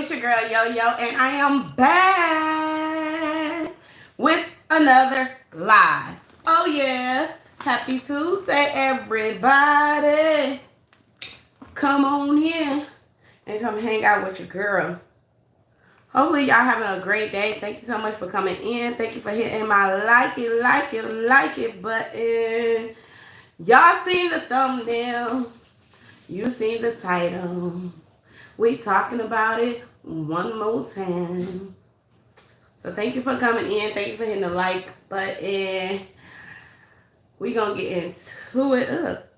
it's your girl Yo-Yo, and I am back with another live. Oh yeah, happy Tuesday, everybody. Come on in and come hang out with your girl. Hopefully y'all having a great day. Thank you so much for coming in. Thank you for hitting my like it button. Y'all seen the thumbnail. You seen the title. We talking about it one more time. So thank you for coming in. Thank you for hitting the like button. We gonna get into it up.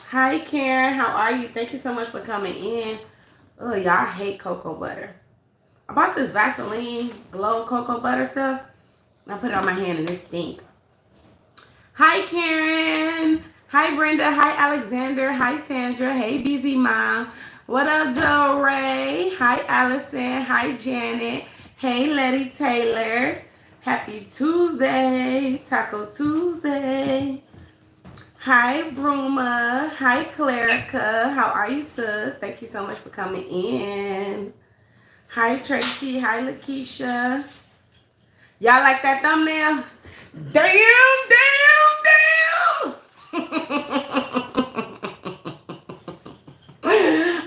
Hi Karen, how are you? Thank you so much for coming in. Oh, y'all hate cocoa butter. I bought this Vaseline Glow cocoa butter stuff. And I put it on my hand and it stinks. Hi Karen. Hi Brenda. Hi Alexander. Hi Sandra. Hey BZ Mom. What up, Del Ray? Hi, Allison. Hi, Janet. Hey, Letty Taylor. Happy Tuesday. Taco Tuesday. Hi, Bruma. Hi, Clarica. How are you, sis? Thank you so much for coming in. Hi, Tracy. Hi, Lakeisha. Y'all like that thumbnail? Damn.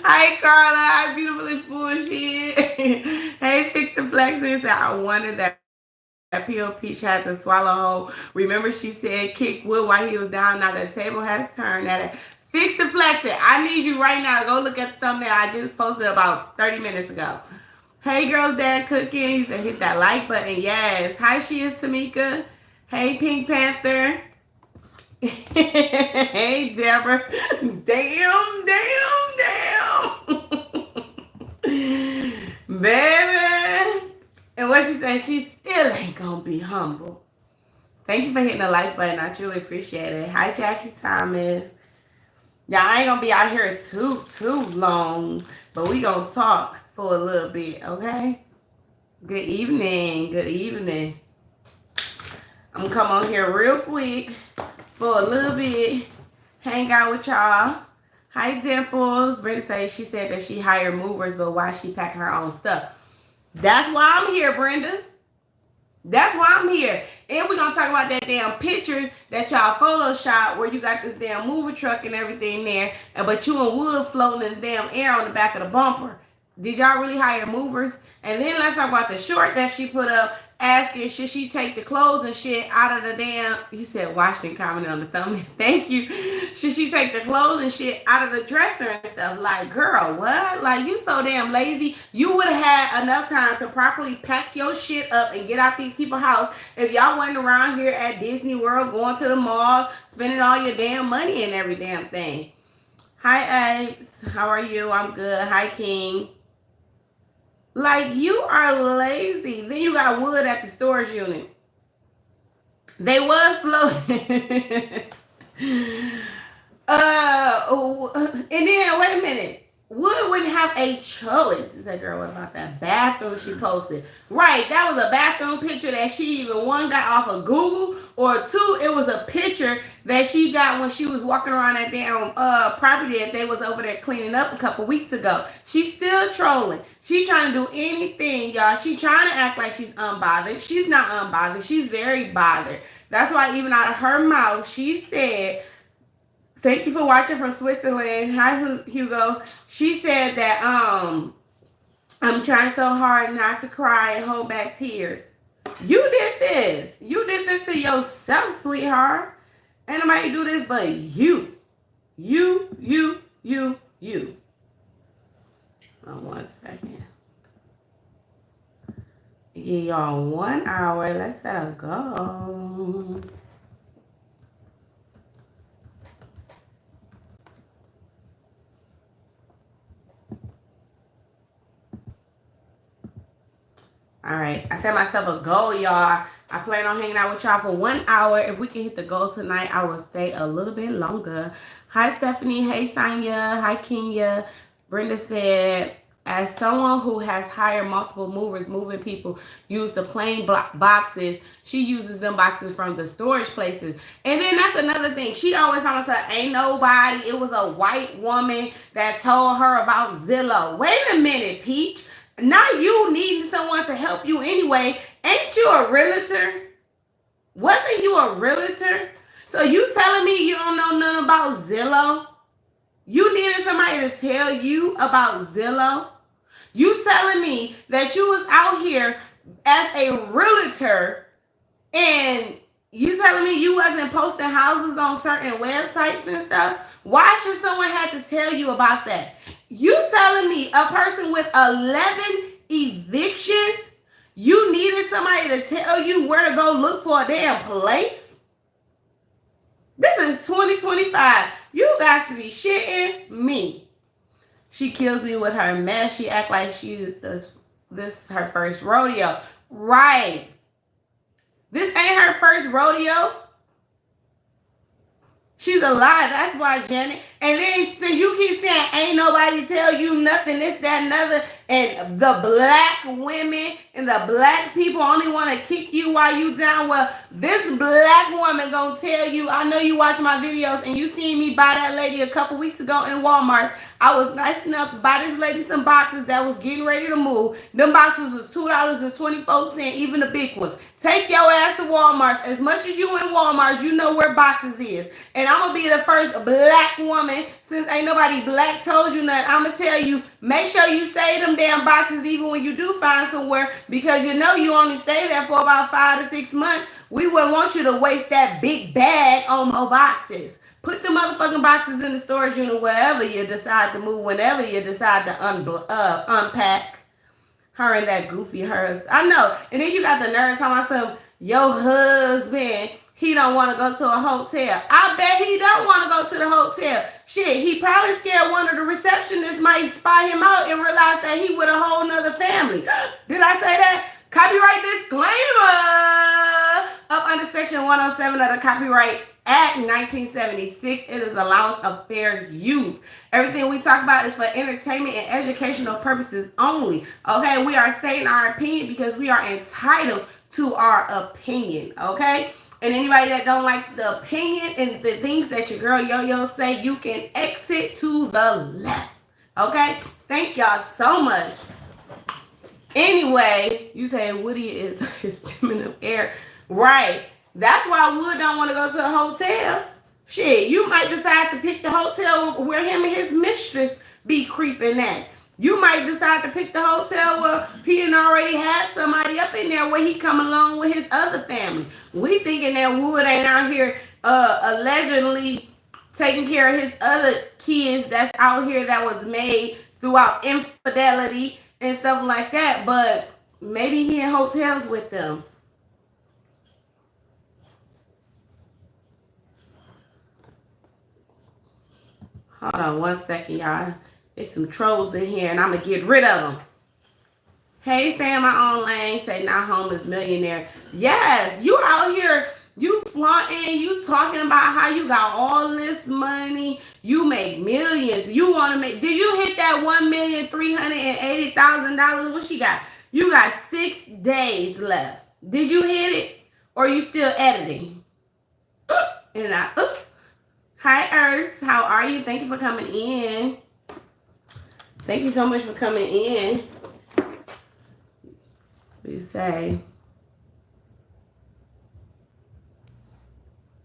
Hi, Carla. Hi, beautifully bullshit. Hey, Fix the Flexes. I wondered that P.O. Peach had to swallow whole. Remember she said kick Wood while he was down. Now the table has turned. At Fix the Flexes. I need you right now to go look at the thumbnail I just posted about 30 minutes ago. Hey, girls, Dad Cooking. He said hit that like button. Yes. Hi, she is Tamika. Hey, Pink Panther. Hey, Deborah. Damn. Baby. And what she said, she still ain't gonna be humble. Thank you for hitting the like button. I truly appreciate it. Hi, Jackie Thomas. Y'all, I ain't gonna be out here too long, but we gonna talk for a little bit, okay? Good evening. I'm gonna come on here real quick for a little bit, hang out with y'all. Hi, Dimples. Brenda she said that she hired movers, but why she pack her own stuff? That's why I'm here, Brenda. That's why I'm here. And we're going to talk about that damn picture that y'all photoshopped where you got this damn mover truck and everything there, but you and Wood floating in the damn air on the back of the bumper. Did y'all really hire movers? And then let's talk about the short that she put up asking, should she take the clothes and shit out of the damn, you said Washington commented on the thumbnail. Thank you. Should she take the clothes and shit out of the dresser and stuff? Like, girl, what? Like, you so damn lazy. You would have had enough time to properly pack your shit up and get out these people's house if y'all wasn't around here at Disney World, going to the mall, spending all your damn money and every damn thing. Hi, Apes. How are you? I'm good. Hi, King. Like, you are lazy. Then you got Wood at the storage unit. They was floating. And then, wait a minute. Wood wouldn't have a choice. That girl, what about that bathroom she posted? Right, that was a bathroom picture that she even, one, got off of Google, or two, it was a picture that she got when she was walking around that damn property that they was over there cleaning up a couple weeks ago. She's still trolling. She trying to do anything, y'all. She trying to act like she's unbothered. She's not unbothered. She's very bothered. That's why even out of her mouth, she said, thank you for watching from Switzerland. Hi, Hugo. She said that I'm trying so hard not to cry and hold back tears. You did this. You did this to yourself, sweetheart. Ain't nobody do this but you. You. Oh, 1 second. Give y'all 1 hour. Let's set a goal. All right, I set myself a goal, y'all. I plan on hanging out with y'all for 1 hour. If we can hit the goal tonight, I will stay a little bit longer. Hi, Stephanie. Hey, Sonia. Hi, Kenya. Brenda said, as someone who has hired multiple movers, moving people use the plain boxes, she uses them boxes from the storage places. And then that's another thing. She always talking about, ain't nobody. It was a white woman that told her about Zillow. Wait a minute, Peach. Not you needing someone to help you anyway. Ain't you a realtor? Wasn't you a realtor? So you telling me you don't know nothing about Zillow? You needed somebody to tell you about Zillow? You telling me that you was out here as a realtor and you telling me you wasn't posting houses on certain websites and stuff? Why should someone have to tell you about that? You telling me a person with 11 evictions, you needed somebody to tell you where to go look for a damn place? This is 2025. You got to be shitting me. She kills me with her mess. She act like she's this her first rodeo. Right. This ain't her first rodeo. She's alive. That's why, Janet. And then since you keep saying ain't nobody tell you nothing, this, that, and other, and the black women and the black people only want to kick you while you down. Well, this black woman gonna tell you, I know you watch my videos and you seen me buy that lady a couple weeks ago in Walmart. I was nice enough to buy this lady some boxes that was getting ready to move. Them boxes was $2.24, even the big ones. Take your ass to Walmart. As much as you in Walmart, you know where boxes is. And I'm going to be the first black woman, since ain't nobody black told you nothing, I'm going to tell you, make sure you save them damn boxes even when you do find somewhere, because you know you only stay there for about 5 to 6 months. We wouldn't want you to waste that big bag on more boxes. Put the motherfucking boxes in the storage unit wherever you decide to move, whenever you decide to unpack. Her and that goofy hers. I know. And then you got the nerve talking about some, your husband, he don't want to go to a hotel. I bet he don't want to go to the hotel. Shit, he probably scared one of the receptionists might spy him out and realize that he with a whole nother family. Did I say that? Copyright disclaimer. Up under section 107 of the Copyright Act 1976, it is allowance of fair use. Everything we talk about is for entertainment and educational purposes only. Okay, we are stating our opinion because we are entitled to our opinion. Okay, and anybody that don't like the opinion and the things that your girl Yo-Yo say, you can exit to the left. Okay, thank y'all so much. Anyway, you say Woody is his feminine air. Right. That's why Wood don't want to go to a hotel. Shit, you might decide to pick the hotel where him and his mistress be creeping at. You might decide to pick the hotel where he done already had somebody up in there where he come along with his other family. We thinking that Wood ain't out here allegedly taking care of his other kids that's out here that was made throughout infidelity and stuff like that. But maybe he in hotels with them. Hold on 1 second, y'all. There's some trolls in here, and I'm going to get rid of them. Hey, stay in my own lane. Say, not homeless, millionaire. Yes, you out here, you flaunting, you talking about how you got all this money. You make millions. You want to make, did you hit that $1,380,000? What she got? You got 6 days left. Did you hit it? Or you still editing? Hi, Earth. How are you? Thank you for coming in. Thank you so much for coming in. We say,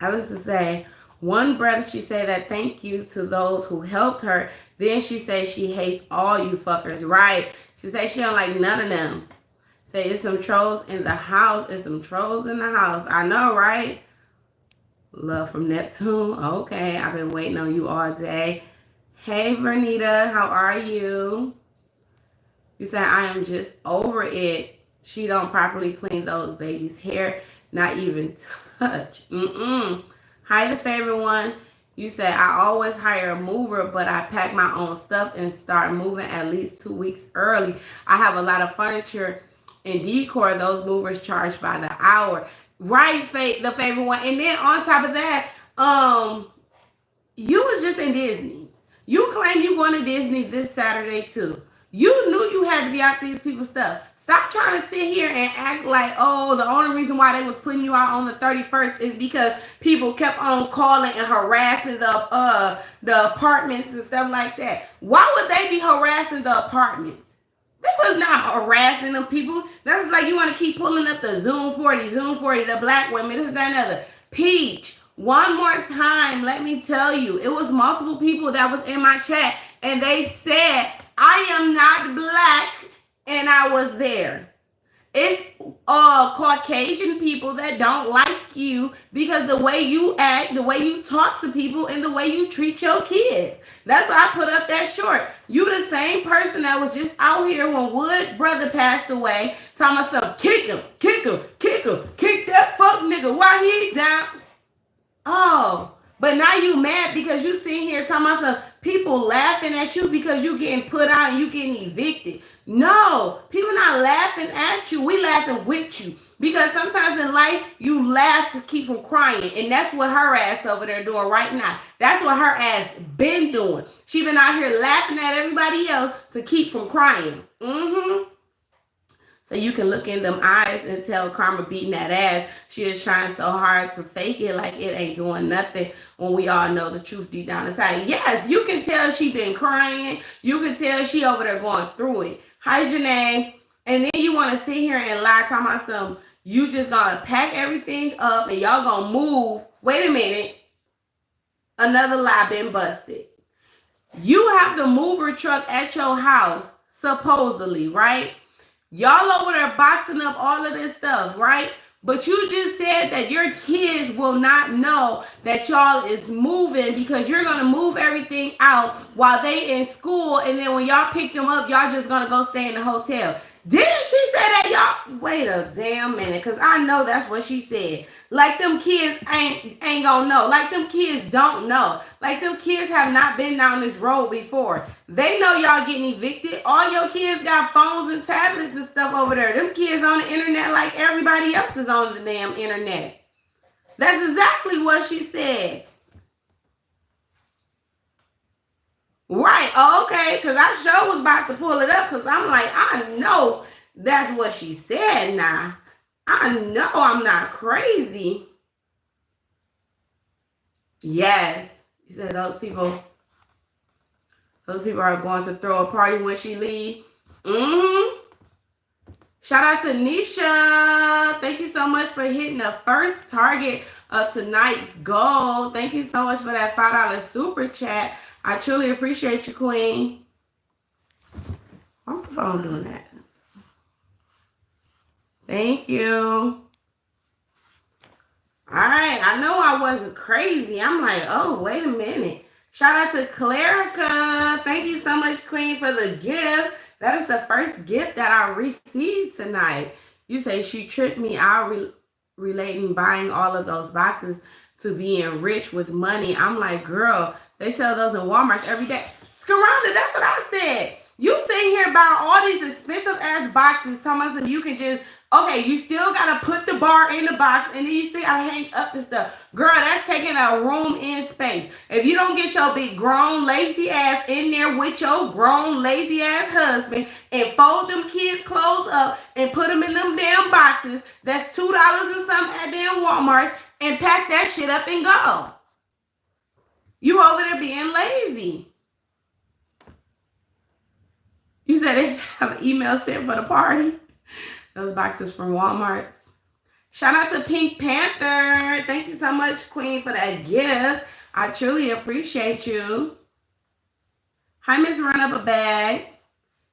Alyssa say, one breath she say that thank you to those who helped her. Then she say she hates all you fuckers. Right. She say she don't like none of them. Say it's some trolls in the house. It's some trolls in the house. I know, right? Love from Neptune. Okay, I've been waiting on you all day. Hey, Vernita, how are you? You said, I am just over it. She don't properly clean those babies' hair. Not even touch. Hi, the favorite one. You said, I always hire a mover, but I pack my own stuff and start moving at least 2 weeks early. I have a lot of furniture and decor. Those movers charge by the hour. Right, the favorite one. And then on top of that, you was just in Disney. You claim you going to Disney this Saturday too. You knew you had to be out these people's stuff. Stop trying to sit here and act like, oh, the only reason why they was putting you out on the 31st is because people kept on calling and harassing the apartments and stuff like that. Why would they be harassing the apartments? They was not harassing them people. That's like you want to keep pulling up the Zoom 40, the black women, this, that, and other. Peach, one more time, let me tell you, it was multiple people that was in my chat, and they said, I am not black, and I was there. It's Caucasian people that don't like you because the way you act, the way you talk to people, and the way you treat your kids. That's why I put up that short. You the same person that was just out here when Wood brother passed away, talking about some kick him, kick that fuck nigga while he down. Oh, but now you mad because you sitting here talking about some people laughing at you because you getting put out and you getting evicted. No, people not laughing at you. We laughing with you. Because sometimes in life, you laugh to keep from crying. And that's what her ass over there doing right now. That's what her ass been doing. She been out here laughing at everybody else to keep from crying. So you can look in them eyes and tell Karma beating that ass. She is trying so hard to fake it like it ain't doing nothing when we all know the truth deep down inside. Yes, you can tell she been crying. You can tell she over there going through it. Hi, Janae. And then you want to sit here and lie, talking about some, you just gonna pack everything up and y'all gonna move. Wait a minute. Another lie been busted. You have the mover truck at your house, supposedly, right? Y'all over there boxing up all of this stuff, right? But you just said that your kids will not know that y'all is moving because you're going to move everything out while they in school. And then when y'all pick them up, y'all just going to go stay in the hotel. Didn't she say that, y'all? Wait a damn minute, because I know that's what she said. Like them kids ain't gonna know. Like them kids don't know. Like them kids have not been down this road before. They know y'all getting evicted. All your kids got phones and tablets and stuff over there. Them kids on the internet like everybody else is on the damn internet. That's exactly what she said. Right, oh, okay, because I sure was about to pull it up because I'm like, I know that's what she said now. I know I'm not crazy. Yes, you said those people are going to throw a party when she leave. Shout out to Nisha. Thank you so much for hitting the first target of tonight's goal. Thank you so much for that $5 super chat. I truly appreciate you, Queen. Why my phone doing that? Thank you. All right. I know I wasn't crazy. I'm like, oh, wait a minute. Shout out to Clarica. Thank you so much, Queen, for the gift. That is the first gift that I received tonight. You say she tricked me out relating buying all of those boxes to being rich with money. I'm like, girl, they sell those in Walmart every day. Scaranda, that's what I said. You sitting here buying all these expensive ass boxes, Thomas, and you can just, okay, you still gotta put the bar in the box and then you still gotta hang up the stuff. Girl, that's taking a room in space. If you don't get your big grown lazy ass in there with your grown lazy ass husband and fold them kids' clothes up and put them in them damn boxes, that's $2 or something at damn Walmart, and pack that shit up and go. You over there being lazy. You said they have an email sent for the party. Those boxes from Walmart. Shout out to Pink Panther. Thank you so much, Queen, for that gift. I truly appreciate you. Hi, Miss Run Up a Bag.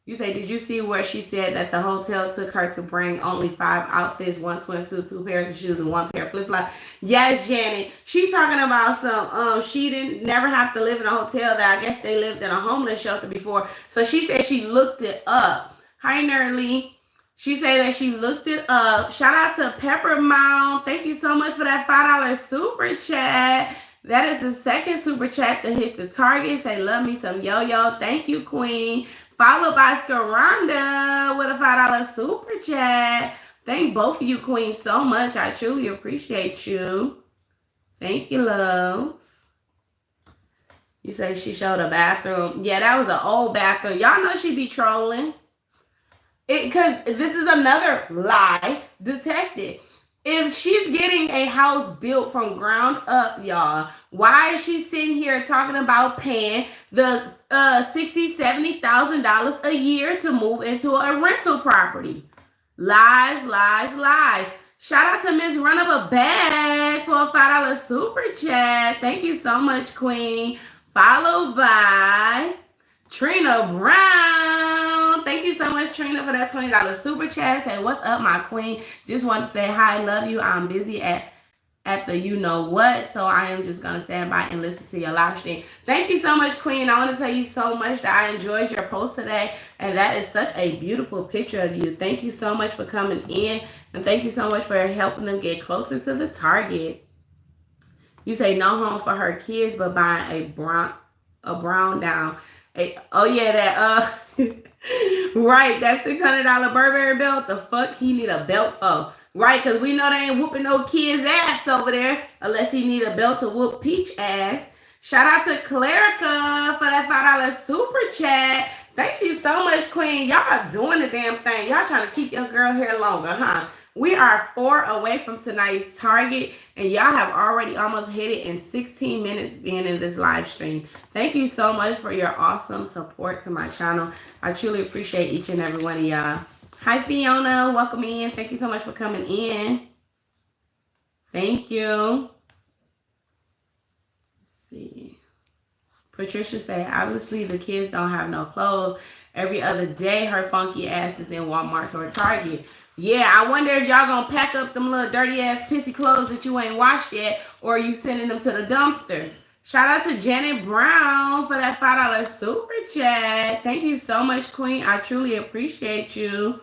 You say, did you see where she said that the hotel took her to bring only 5 outfits, 1 swimsuit, 2 pairs of shoes, and 1 pair of flip-flops? Yes, Janet. She talking about some, she didn't never have to live in a hotel that I guess they lived in a homeless shelter before. So she said she looked it up. Hi, Nerly. She said that she looked it up. Shout out to Pepper Mount. Thank you so much for that $5 super chat. That is the second super chat that hit the target. Say, love me some yo-yo. Thank you, Queen. Followed by Scaranda with a $5 super chat. Thank both of you, Queen, so much. I truly appreciate you. Thank you, loves. You say she showed a bathroom. Yeah, that was an old bathroom. Y'all know she be trolling. Because this is another lie detected. If she's getting a house built from ground up, y'all, why is she sitting here talking about paying the $60,000, $70,000 a year to move into a rental property? Lies, lies, lies. Shout out to Miss Run Up a Bag for a $5 super chat. Thank you so much, Queen. Followed by Trina Brown. Thank you so much, Trina, for that $20 super chat. Say, what's up, my queen? Just want to say hi, love you. I'm busy at the you know what, so I am just going to stand by and listen to your live stream. Thank you so much, Queen. I want to tell you so much that I enjoyed your post today, and that is such a beautiful picture of you. Thank you so much for coming in, and thank you so much for helping them get closer to the target. You say no home for her kids, but buying a brown down. Oh yeah, that right, that $600 Burberry belt. The fuck he need a belt for? Right, because we know they ain't whooping no kid's ass over there unless he need a belt to whoop Peach ass. Shout out to Clarica for that $5 super chat. Thank you so much, Queen. Y'all doing the damn thing. Y'all trying to keep your girl here longer, huh? We are 4 away from tonight's target, and y'all have already almost hit it in 16 minutes being in this live stream. Thank you so much for your awesome support to my channel. I truly appreciate each and every one of y'all. Hi, Fiona. Welcome in. Thank you so much for coming in. Thank you. Let's see. Patricia said, obviously the kids don't have no clothes. Every other day, her funky ass is in Walmart or Target. Yeah, I wonder if y'all gonna pack up them little dirty ass pissy clothes that you ain't washed yet, or are you sending them to the dumpster? Shout out to Janet Brown for that $5 super chat. Thank you so much, Queen. I truly appreciate you.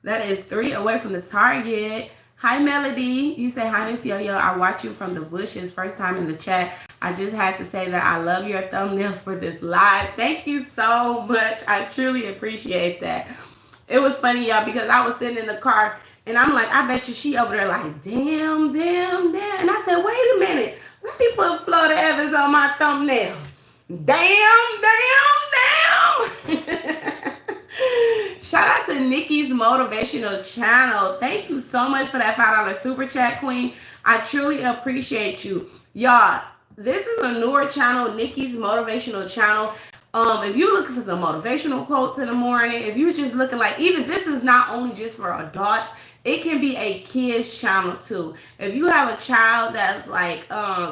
That is 3 away from the target. Hi, Melody. You say, hi, Miss Yo-Yo. I watch you from the bushes. First time in the chat. I just had to say that I love your thumbnails for this live. Thank you so much. I truly appreciate that. It was funny, y'all, because I was sitting in the car, and I'm like, I bet you she over there like, damn, damn, damn. And I said, wait a minute. Let me put Florida Evans on my thumbnail. Damn, damn, damn. Shout out to Nikki's Motivational Channel. Thank you so much for that $5 super chat, Queen. I truly appreciate you. Y'all, this is a newer channel, Nikki's Motivational Channel. If you're looking for some motivational quotes in the morning, if you're just looking like, even this is not only just for adults, it can be a kid's channel too. If you have a child that's like,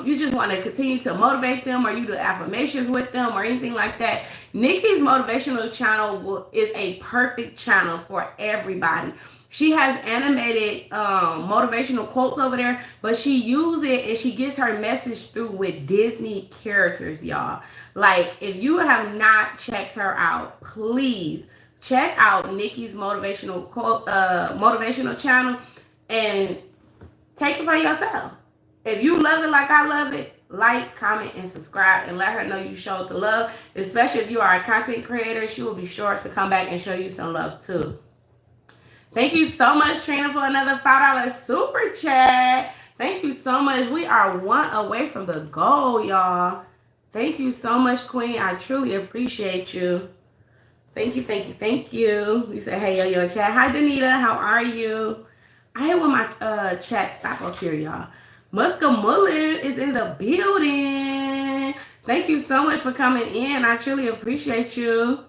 you just want to continue to motivate them, or you do affirmations with them or anything like that, Nikki's Motivational Channel is a perfect channel for everybody. She has animated motivational quotes over there, but she uses it and she gets her message through with Disney characters, y'all. Like, if you have not checked her out, please check out Nikki's motivational channel and take it for yourself. If you love it like I love it, like, comment, and subscribe, and let her know you showed the love. Especially if you are a content creator, she will be sure to come back and show you some love too. Thank you so much, Trina, for another $5 super chat. Thank you so much. We are 1 away from the goal, y'all. Thank you so much, Queen. I truly appreciate you. Thank you, thank you, thank you. You said, hey, yo, chat. Hi, Danita. How are you? I hate when my chat stop up here, y'all. Muska Mullet is in the building. Thank you so much for coming in. I truly appreciate you.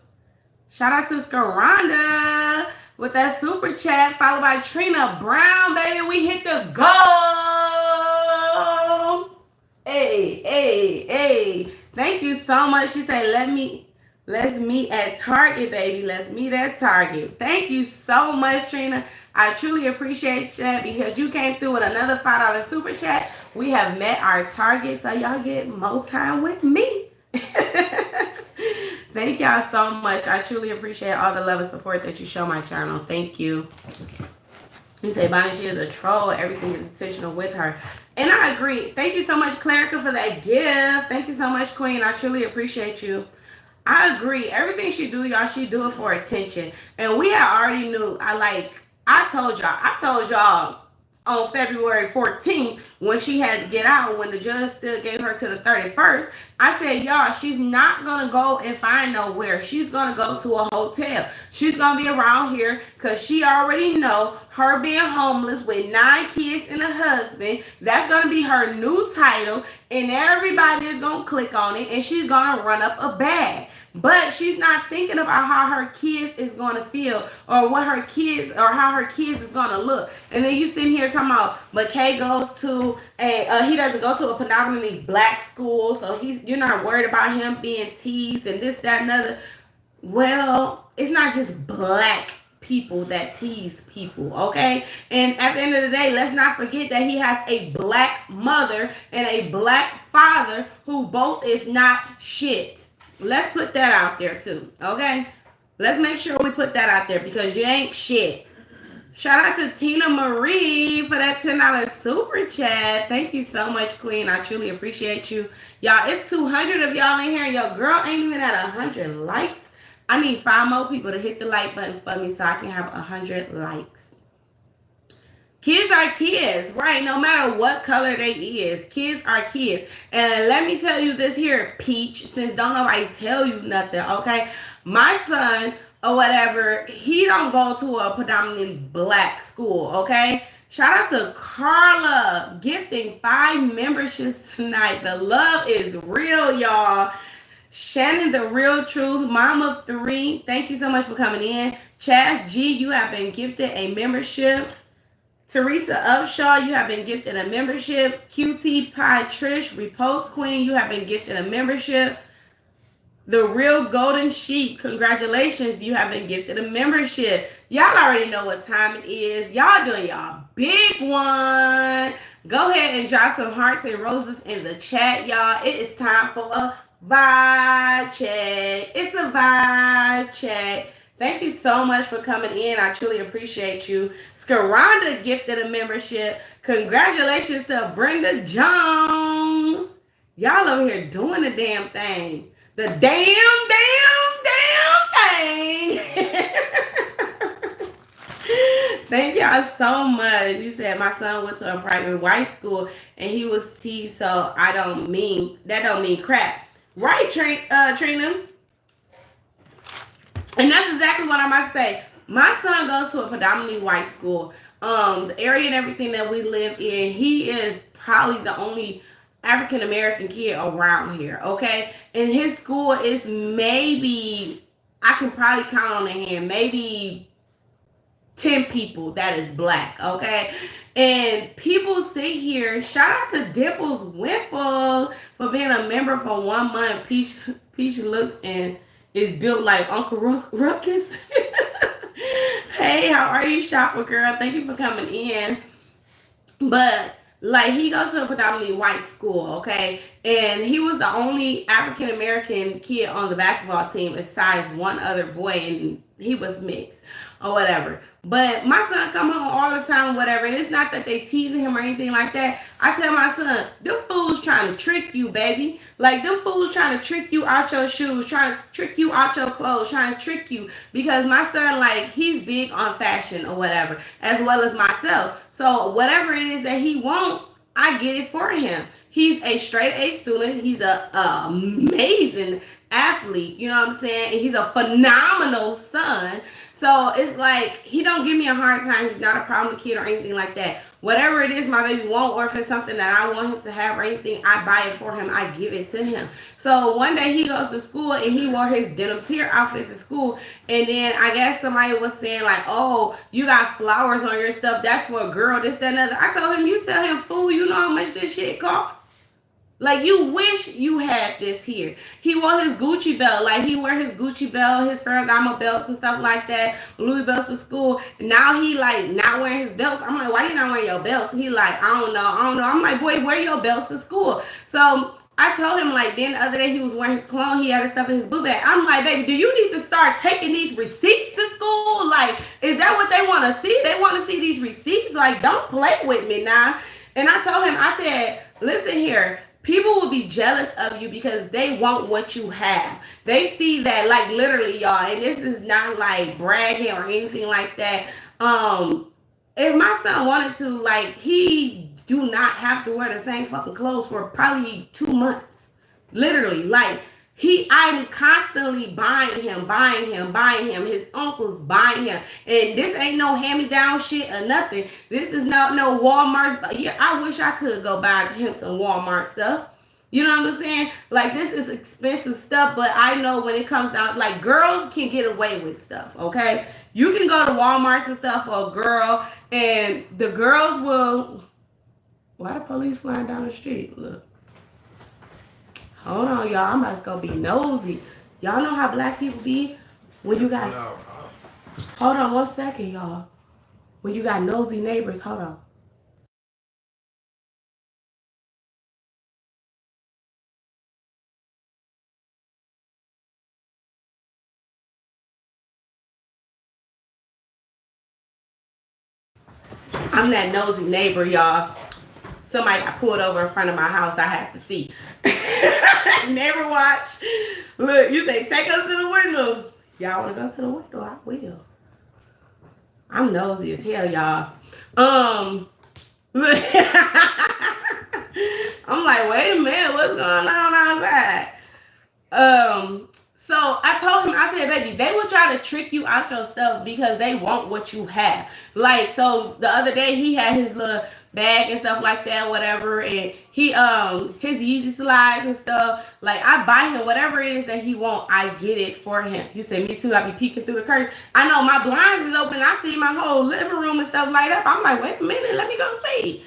Shout out to Skaronda with that super chat, followed by Trina Brown, baby. We hit the goal. Hey, hey, hey. Thank you so much. She said, let's meet at Target, baby. Let's meet at Target. Thank you so much, Trina. I truly appreciate that because you came through with another $5 super chat. We have met our target, so y'all get more time with me. Thank y'all so much. I truly appreciate all the love and support that you show my channel. Thank you. You say, Bonnie, she is a troll. Everything is intentional with her. And I agree. Thank you so much, Clarica, for that gift. Thank you so much, Queen. I truly appreciate you. I agree. Everything she do, y'all, she do it for attention. And we had already knew. I told y'all on February 14th when she had to get out, when the judge still gave her to the 31st. I said, y'all, she's not going to go and find nowhere. She's going to go to a hotel. She's going to be around here because she already know her being homeless with 9 kids and a husband. That's going to be her new title, and everybody is going to click on it, and she's going to run up a bag. But she's not thinking about how her kids is going to feel, or what her kids, or how her kids is going to look. And then you sitting here talking about McKay goes to he doesn't go to a predominantly black school, so you're not worried about him being teased and this, that, and other. Well, it's not just black people that tease people, okay? And at the end of the day, let's not forget that he has a black mother and a black father who both is not shit. Let's put that out there too, okay? Let's make sure we put that out there because you ain't shit. Shout out to Tina Marie for that $10 super chat. Thank you so much, Queen. I truly appreciate you. Y'all, it's 200 of y'all in here. Your girl ain't even at 100 likes. I need 5 more people to hit the like button for me so I can have 100 likes. Kids are kids, right? No matter what color they is, kids are kids. And let me tell you this here, Peach, since don't nobody tell you nothing, okay? My son or whatever, he don't go to a predominantly black school, okay? Shout out to Carla, gifting 5 memberships tonight. The love is real, y'all. Shannon, the real truth, mom of 3, thank you so much for coming in. Chaz G, you have been gifted a membership. Teresa Upshaw, you have been gifted a membership. QT Pie Trish, Repost Queen, you have been gifted a membership. The Real Golden Sheep, congratulations, you have been gifted a membership. Y'all already know what time it is. Y'all doing y'all big one. Go ahead and drop some hearts and roses in the chat, y'all. It is time for a vibe check. It's a vibe check. Thank you so much for coming in. I truly appreciate you. Skaronda gifted a membership. Congratulations to Brenda Jones. Y'all over here doing the damn thing. The damn thing. Thank y'all so much. You said my son went to a private white school and he was teased, so that don't mean crap. Right, Trina? And that's exactly what I might say. My son goes to a predominantly white school. The area and everything that we live in, he is probably the only African-American kid around here, okay? And his school is maybe, I can probably count on the hand, maybe 10 people that is black, okay? And people sit here, shout out to Dimples Wimple for being a member for 1 month. Peach looks and is built like Uncle Ruckus. Hey, how are you, shopper girl? Thank you for coming in. But like, he goes to a predominantly white school, okay? And he was the only African-American kid on the basketball team besides one other boy, and he was mixed or whatever. But my son come home all the time, whatever, and it's not that they teasing him or anything like that. I tell my son, them fools trying to trick you, baby. Like, them fools trying to trick you out your shoes, trying to trick you out your clothes, trying to trick you. Because my son, like, he's big on fashion or whatever, as well as myself. So whatever it is that he wants, I get it for him. He's a straight A student. He's a amazing athlete. You know what I'm saying? And he's a phenomenal son. So it's like, he don't give me a hard time. He's not a problem kid or anything like that. Whatever it is my baby wants, or if it's something that I want him to have or anything, I buy it for him. I give it to him. So one day he goes to school and he wore his denim tear outfit to school. And then I guess somebody was saying like, oh, you got flowers on your stuff. That's for a girl, this, that, and other. I told him, you tell him, fool, you know how much this shit costs? Like, you wish you had this here. He wore his Gucci belt. Like, he wear his Gucci belt, his Ferragamo belts and stuff like that. Louis belts to school. Now he, like, not wearing his belts. I'm like, why you not wearing your belts? He like, I don't know. I'm like, boy, wear your belts to school. So I told him, like, then the other day he was wearing his cologne. He had his stuff in his boot bag. I'm like, baby, do you need to start taking these receipts to school? Like, is that what they want to see? They want to see these receipts? Like, don't play with me now. And I told him, I said, listen here. People will be jealous of you because they want what you have. They see that, like, literally, y'all, and this is not like bragging or anything like that. if my son wanted to, like, he do not have to wear the same fucking clothes for probably 2 months. Literally, like, I'm constantly buying him. His uncle's buying him. And this ain't no hand-me-down shit or nothing. This is not no Walmart. Yeah, I wish I could go buy him some Walmart stuff. You know what I'm saying? Like, this is expensive stuff, but I know when it comes down, like, girls can get away with stuff, okay? You can go to Walmart and stuff for a girl, and the girls will... Why the police flying down the street? Look. Hold on, y'all. I'm about to go be nosy. Y'all know how black people be when you got... Hold on 1 second, y'all. When you got nosy neighbors, hold on. I'm that nosy neighbor, y'all. Somebody got pulled over in front of my house. I had to see. Never watch. Look, you say, take us to the window. Y'all want to go to the window? I will. I'm nosy as hell, y'all. I'm like, wait a minute, what's going on outside? So I told him, I said, baby, they will try to trick you out your stuff because they want what you have. Like, so the other day he had his little bag and stuff like that, whatever, and he his Yeezy slides and stuff. Like, I buy him whatever it is that he want, I get it for him. He said, me too. I be peeking through the curtain. I know my blinds is open. I see my whole living room and stuff light up. I'm like, wait a minute, let me go see.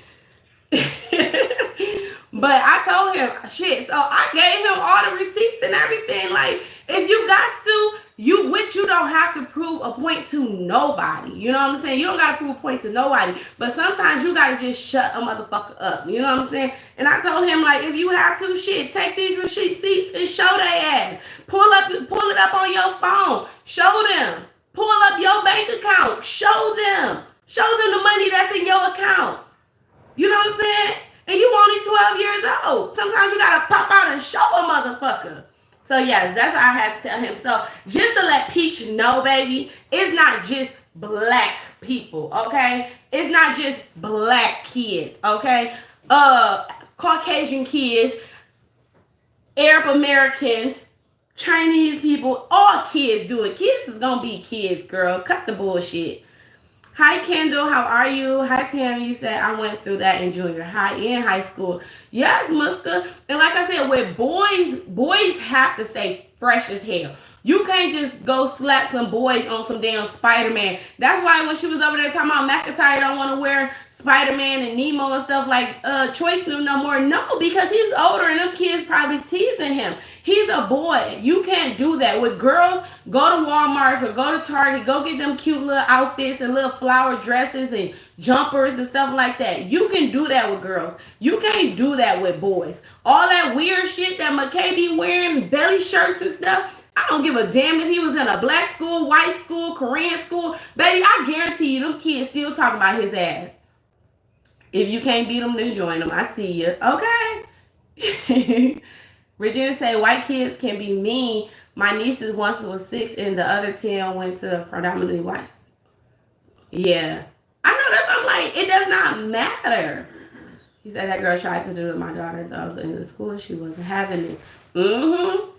But I told him, shit, so I gave him all the receipts and everything. Like, if you got to, you don't have to prove a point to nobody. You know what I'm saying? You don't got to prove a point to nobody. But sometimes you got to just shut a motherfucker up. You know what I'm saying? And I told him, like, if you have to, shit, take these receipts and show their ass. Pull it up on your phone. Show them. Pull up your bank account. Show them. Show them the money that's in your account. You know what I'm saying? And you only 12 years old. Sometimes you gotta pop out and show a motherfucker. So yes, that's what I had to tell him. So just to let Peach know, baby, it's not just black people, okay? It's not just black kids, okay? Caucasian kids, Arab Americans, Chinese people, all kids do it. Kids is gonna be kids, girl. Cut the bullshit. Hi, Kendall. How are you? Hi, Tammy. You said I went through that in junior high and high school. Yes, Muska. And like I said, with boys have to stay fresh as hell. You can't just go slap some boys on some damn Spider-Man. That's why when she was over there talking about McIntyre don't want to wear Spider-Man and Nemo and stuff like Choice no more. No, because he's older and them kids probably teasing him. He's a boy. You can't do that. With girls, go to Walmart or go to Target. Go get them cute little outfits and little flower dresses and jumpers and stuff like that. You can do that with girls. You can't do that with boys. All that weird shit that McKay be wearing, belly shirts and stuff, I don't give a damn if he was in a black school, white school, Korean school. Baby, I guarantee you them kids still talking about his ass. If you can't beat them, then join them. I see you. Okay. Regina say, white kids can be mean. My nieces once was 6 and the other 10 went to predominantly white. Yeah. I know that's, I'm like, it does not matter. He said that girl tried to do it with my daughter though in the school. She wasn't having it. Mm-hmm.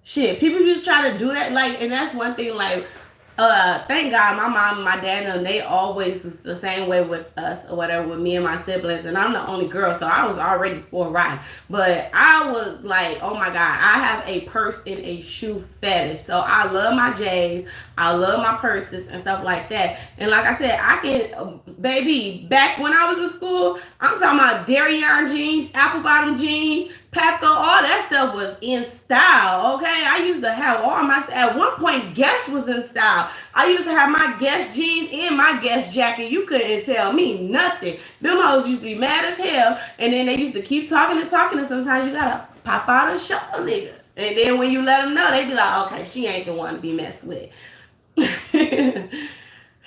Shit, people just try to do that, like, and that's one thing, like, thank God my mom and my dad, they always was the same way with us or whatever, with me and my siblings, and I'm the only girl, so I was already spoiled rotten. But I was like, oh my God, I have a purse and a shoe fetish. So I love my J's, I love my purses and stuff like that. And like I said, I can, baby, back when I was in school, I'm talking about Darien jeans, apple bottom jeans, Pepco, all that stuff was in style, okay? I used to have all my, at one point, Guess was in style. I used to have my Guess jeans and my Guess jacket. You couldn't tell me nothing. Them hoes used to be mad as hell, and then they used to keep talking, and sometimes you gotta pop out and show a nigga. And then when you let them know, they be like, okay, she ain't the one to be messed with. Hey,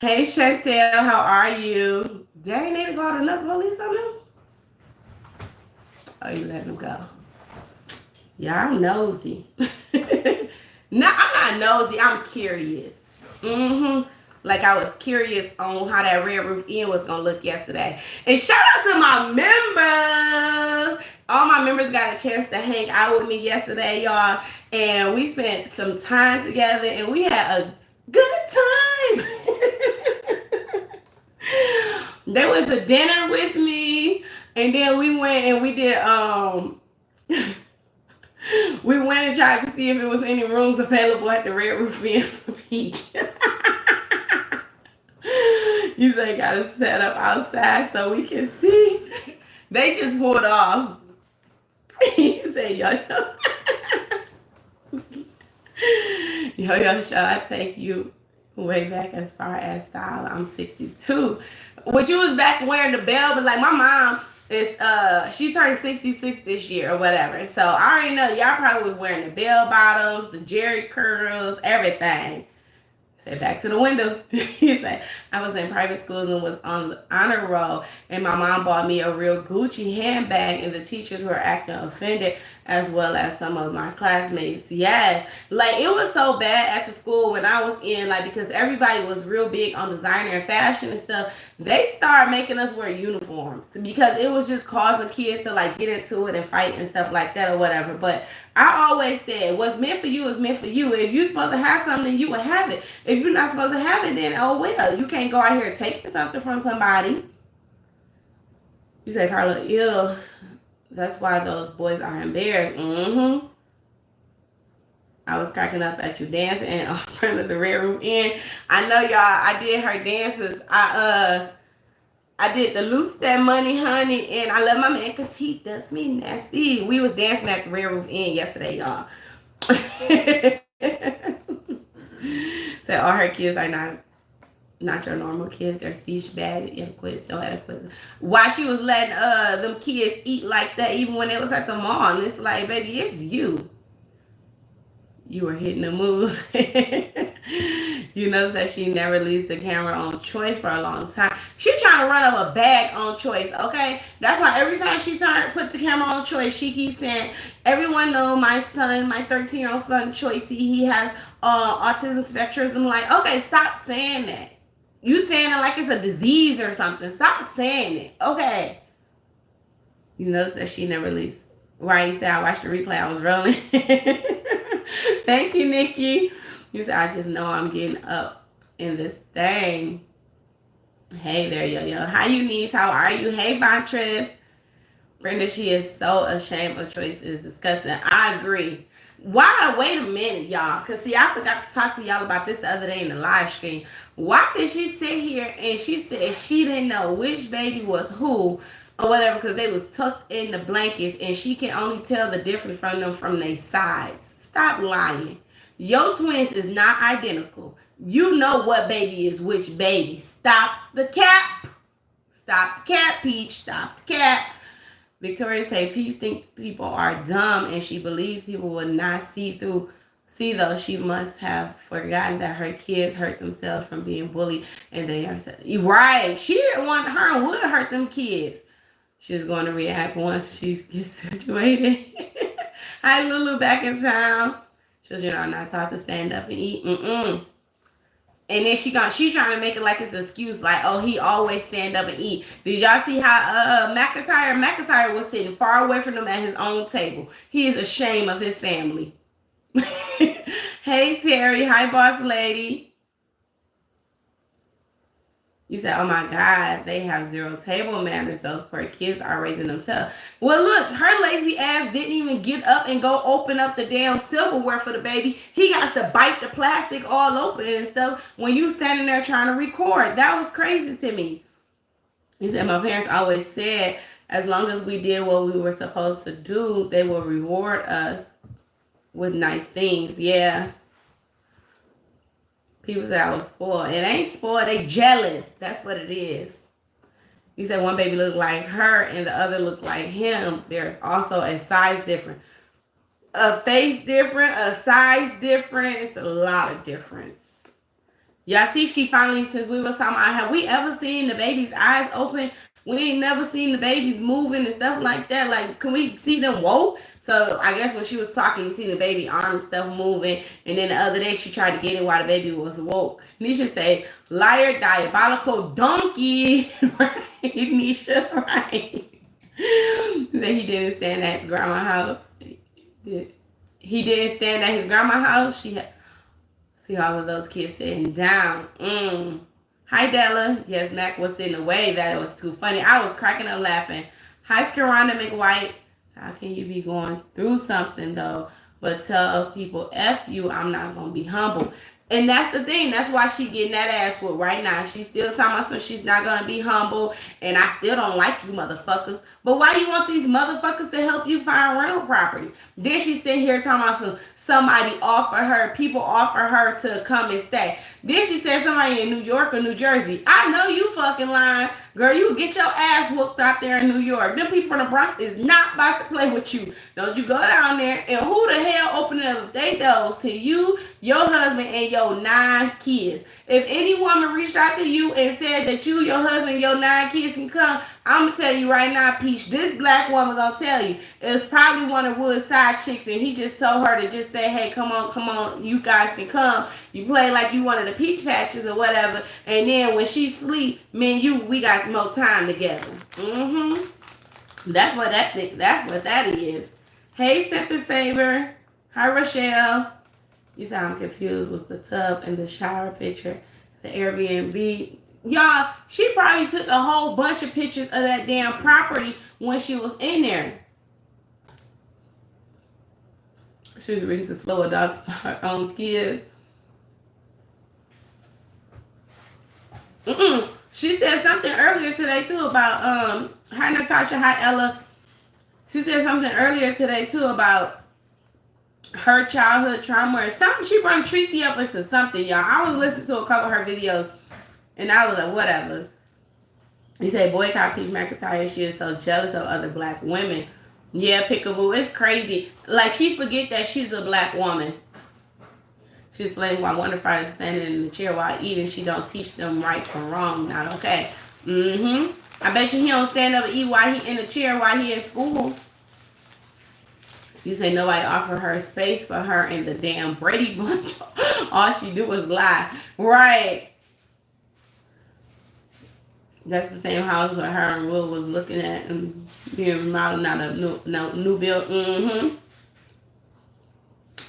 Chantel, how are you? Dang, they called another police on them? Oh, you letting them go. Yeah, I'm nosy. No, I'm not nosy. I'm curious. like I was curious on how that Red Roof Inn was gonna look yesterday. And shout out to my members. All my members got a chance to hang out with me yesterday, y'all. And we spent some time together and we had a good time. There was a dinner with me, and then we went and we did we went and tried to see if it was any rooms available at the Red Roof Inn Beach. You say gotta set up outside so we can see. They just pulled off. You say, yo, shall I take you way back as far as style? I'm 62. Which you was back wearing the bell, but like my mom is she turned 66 this year or whatever. So I already know y'all probably was wearing the bell bottoms, the jerry curls, everything. Say back to the window. He said, I was in private schools and was on the honor roll, and my mom bought me a real Gucci handbag, and the teachers were acting offended, as well as some of my classmates. Yes, like it was so bad at the school when I was in, like, because everybody was real big on designer and fashion and stuff. They started making us wear uniforms because it was just causing kids to like get into it and fight and stuff like that or whatever. But I always said, what's meant for you is meant for you. If you're supposed to have something, you will have it. If you're not supposed to have it, then oh well. You can't go out here taking something from somebody. You say, Carla, ew. That's why those boys are embarrassed. Mm-hmm. I was cracking up at you dancing in front of the Red Roof Inn. I know y'all, I did her dances. I did the Loose That Money, Honey, and I love my man because he does me nasty. We was dancing at the Red Roof Inn yesterday, y'all. So all her kids are not your normal kids. They're speech bad, adequate, no adequate. Why she was letting them kids eat like that even when they was at the mall? And it's like, baby, it's you. You were hitting the moves. You notice that she never leaves the camera on Choice for a long time. She trying to run up a bag on Choice, okay? That's why every time she put the camera on Choice, she keeps saying, everyone know my son, my 13-year-old son, Choice, he has autism spectrum. I'm like, okay, stop saying that. You saying it like it's a disease or something. Stop saying it, okay? You notice that she never leaves. Right, you said I watched the replay, I was rolling. Thank you, Nikki. You said, I just know I'm getting up in this thing. Hey there, yo. Hi, Eunice. How are you? Hey, Vontress. Brenda, she is so ashamed of Choice. Is disgusting. I agree. Why? Wait a minute, y'all. Because, see, I forgot to talk to y'all about this the other day in the live stream. Why did she sit here and she said she didn't know which baby was who or whatever because they was tucked in the blankets and she can only tell the difference from them from their sides? Stop lying. Your twins is not identical. You know what baby is which baby. Stop the cap. Stop the cap, Peach. Stop the cap. Victoria say Peach think people are dumb and she believes people will not see though she must have forgotten that her kids hurt themselves from being bullied and they are right. She didn't want her and would hurt them kids. She's going to react once she gets situated. Hi, Lulu, back in town. She's, not taught to stand up and eat. And then she's trying to make it like it's an excuse, like, oh, he always stand up and eat. Did y'all see how McIntyre was sitting far away from him at his own table? He is ashamed of his family. Hey, Terry. Hi, boss lady. You said, oh my God, they have zero table manners. Those poor kids are raising themselves. Well, look, her lazy ass didn't even get up and go open up the damn silverware for the baby. He got to bite the plastic all open and stuff when you standing there trying to record. That was crazy to me. He said, my parents always said, as long as we did what we were supposed to do, they will reward us with nice things. Yeah. People say I was spoiled. It ain't spoiled. They jealous. That's what it is. He said one baby looked like her and the other looked like him. There's also a size difference. A face different, a size different. It's a lot of difference. Y'all see, she finally, since we was talking about, have we ever seen the baby's eyes open We ain't never seen the babies moving and stuff like that. Like, can we see them woke? So I guess when she was talking, you see the baby arm and stuff moving. And then the other day she tried to get it while the baby was woke. Nisha say, liar, diabolical donkey. Right, Nisha, right. Said he didn't stand at grandma's house. He didn't stand at his grandma's house. See all of those kids sitting down. Hi, Della. Yes, Mac was sitting away. That it was too funny. I was cracking up laughing. Hi, Skaranda McWhite. How can you be going through something, though, but tell people, F you, I'm not going to be humble. And that's the thing. That's why she getting that ass whooped right now. She's still talking about so she's not going to be humble. And I still don't like you motherfuckers. But why you want these motherfuckers to help you find rental property? Then she's sitting here talking about somebody offer her, people offer her to come and stay. Then she said somebody in New York or New Jersey. I know you fucking lying. Girl, you get your ass whooped out there in New York. Them people from the Bronx is not about to play with you. Don't you go down there. And who the hell opening up their doors to you, your husband, and your 9 kids? If any woman reached out to you and said that you, your husband, and your 9 kids can come, I'm going to tell you right now, Peach, this black woman going to tell you. It was probably one of Wood's side chicks, and he just told her to just say, hey, come on, you guys can come. You play like you one of the peach patches or whatever, and then when she sleep, me and you, we got more time together. That's what that is. Hey, Simple Saber. Hi, Rochelle. You said I'm confused with the tub and the shower picture, the Airbnb. Y'all, she probably took a whole bunch of pictures of that damn property when she was in there. She was reading to slow adults for her own kids. She said something earlier today too about hi Natasha, hi Ella. She said something earlier today too about her childhood trauma or something. She brought Tracy up into something, y'all. I was listening to a couple of her videos and I was like, whatever. He said, boycott Peach McIntyre. She is so jealous of other black women. Yeah, Pickaboo, it's crazy. Like, she forget that she's a black woman. She explained why Wonder Friday is standing in the chair while eating. She don't teach them right from wrong. Not okay. I bet you he don't stand up and eat while he in the chair while he in school. You say nobody offer her space for her in the damn Brady Bunch. All she do is lie. Right. That's the same house where her and Will was looking at and being remodeling out a new build.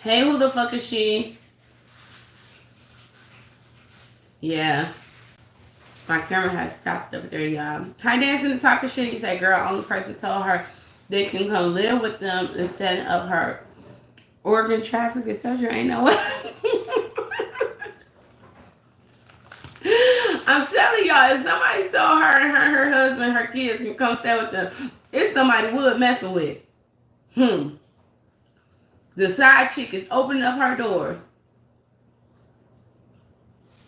Hey, who the fuck is she? Yeah. My camera has stopped up there, y'all. Hi, dancing and talking shit. You say, girl, only person told her they can come live with them and setting up her organ traffic, etc. Ain't no way. I'm telling y'all, if somebody told her and her husband, her kids can come stay with them, it's somebody Wood messing with. The side chick is opening up her door.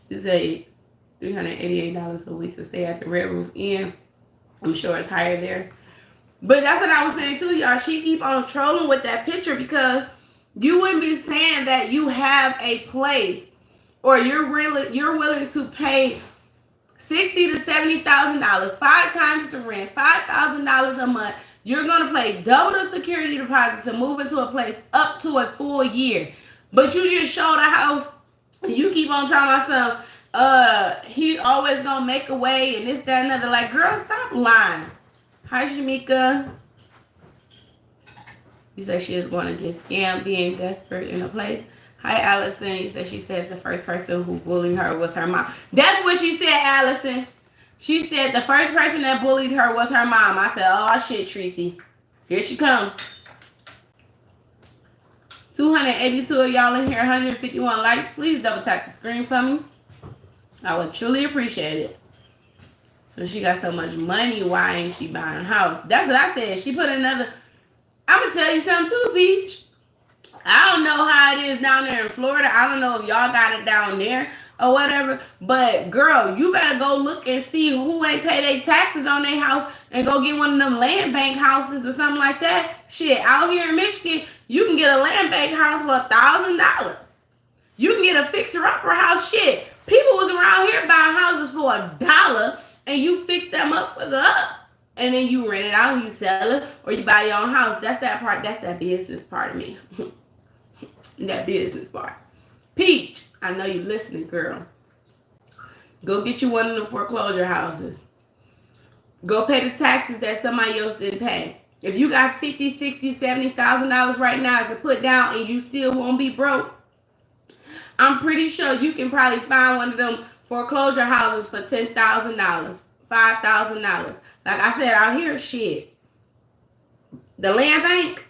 It's a $388 a week to stay at the Red Roof Inn. I'm sure it's higher there. But that's what I was saying too, y'all. She keep on trolling with that picture because you wouldn't be saying that you have a place or you're willing to pay $60,000 to $70,000, 5 times the rent, $5,000 a month. You're gonna pay double the security deposit to move into a place up to a full year. But you just showed a house and you keep on talking about some he always gonna make a way and this, that, and other. Like, girl, stop lying. Hi, Shamika. You said she is going to get scammed, being desperate in a place. Hi, Allison. You said she said the first person who bullied her was her mom. That's what she said, Allison. She said the first person that bullied her was her mom. I said, oh, shit, Tracy. Here she comes. 282 of y'all in here, 151 likes. Please double tap the screen for me. I would truly appreciate it. So she got so much money, why ain't she buying a house? That's what I said. She put another... I'm going to tell you something too, Beach. I don't know how it is down there in Florida. I don't know if y'all got it down there or whatever. But, girl, you better go look and see who ain't pay their taxes on their house and go get one of them land bank houses or something like that. Shit, out here in Michigan, you can get a land bank house for $1,000. You can get a fixer-upper house. Shit, people was around here buying houses for $1 and you fix them up. and then you rent it out and you sell it, or you buy your own house. That's that part. That's that business part of me. That business part. Peach, I know you listening, girl. Go get you one of the foreclosure houses. Go pay the taxes that somebody else didn't pay. If you got $50,000, $60,000, $70,000 right now to put down and you still won't be broke, I'm pretty sure you can probably find one of them foreclosure houses for $10,000, $5,000. Like I said out here, shit. The land bank,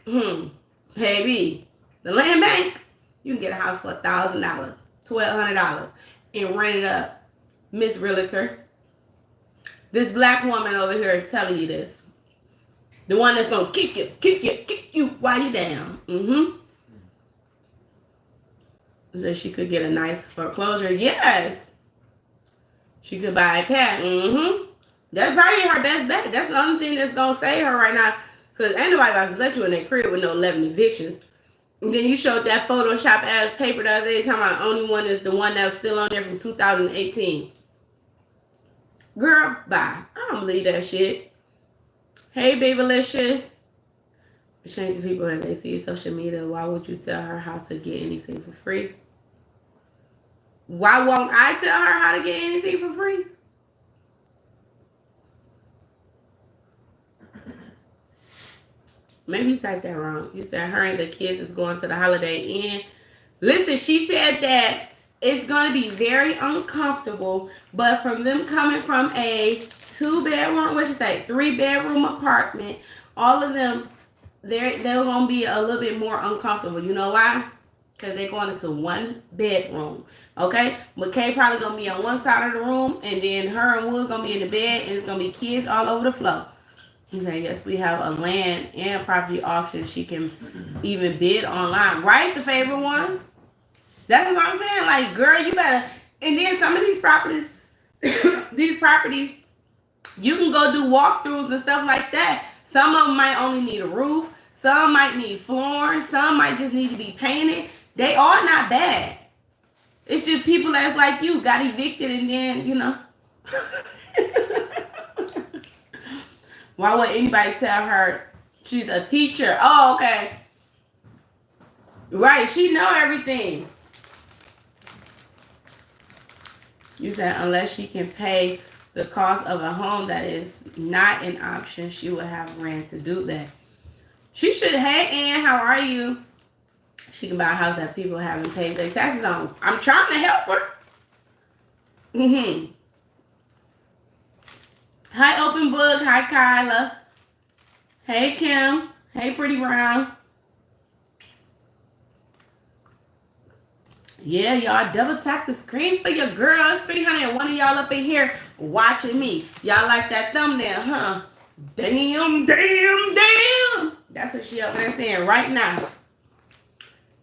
baby. The land bank, you can get a house for $1,000, $1,200, and rent it up. Miss Realtor, this black woman over here telling you this. The one that's gonna kick you while you down. So she could get a nice foreclosure. Yes. She could buy a cat. That's probably her best bet. That's the only thing that's gonna save her right now. Because ain't nobody about to let you in their crib with no 11 evictions. And then you showed that Photoshop ass paper the other day talking about only one is the one that was still on there from 2018. Girl, bye. I don't believe that shit. Hey, Babylicious. Change the people as they see social media. Why would you tell her how to get anything for free? Why won't I tell her how to get anything for free? Maybe you typed that wrong. You said her and the kids is going to the Holiday Inn. Listen, she said that it's going to be very uncomfortable, but from them coming from a 2-bedroom, 3-bedroom apartment, all of them, they're going to be a little bit more uncomfortable. You know why? Because they're going into 1 bedroom. Okay? McKay probably going to be on one side of the room, and then her and Wood going to be in the bed, and it's going to be kids all over the floor. He's saying, yes, we have a land and property auction. She can even bid online. Right? The favorite one? That's what I'm saying. Like, girl, you better. And then some of these properties, you can go do walkthroughs and stuff like that. Some of them might only need a roof. Some might need flooring. Some might just need to be painted. They are not bad. It's just people that's like you got evicted and then, you know. Why would anybody tell her she's a teacher? Oh, okay. Right, she know everything. You said unless she can pay the cost of a home that is not an option, she would have rent to do that. She should. Hey, Ann, how are you? She can buy a house that people haven't paid their taxes on. I'm trying to help her. Hi, Open Book. Hi, Kyla. Hey, Kim. Hey, Pretty Brown. Yeah, y'all double tap the screen for your girls. 301 of y'all up in here watching me. Y'all like that thumbnail, huh? Damn. That's what she up there saying right now.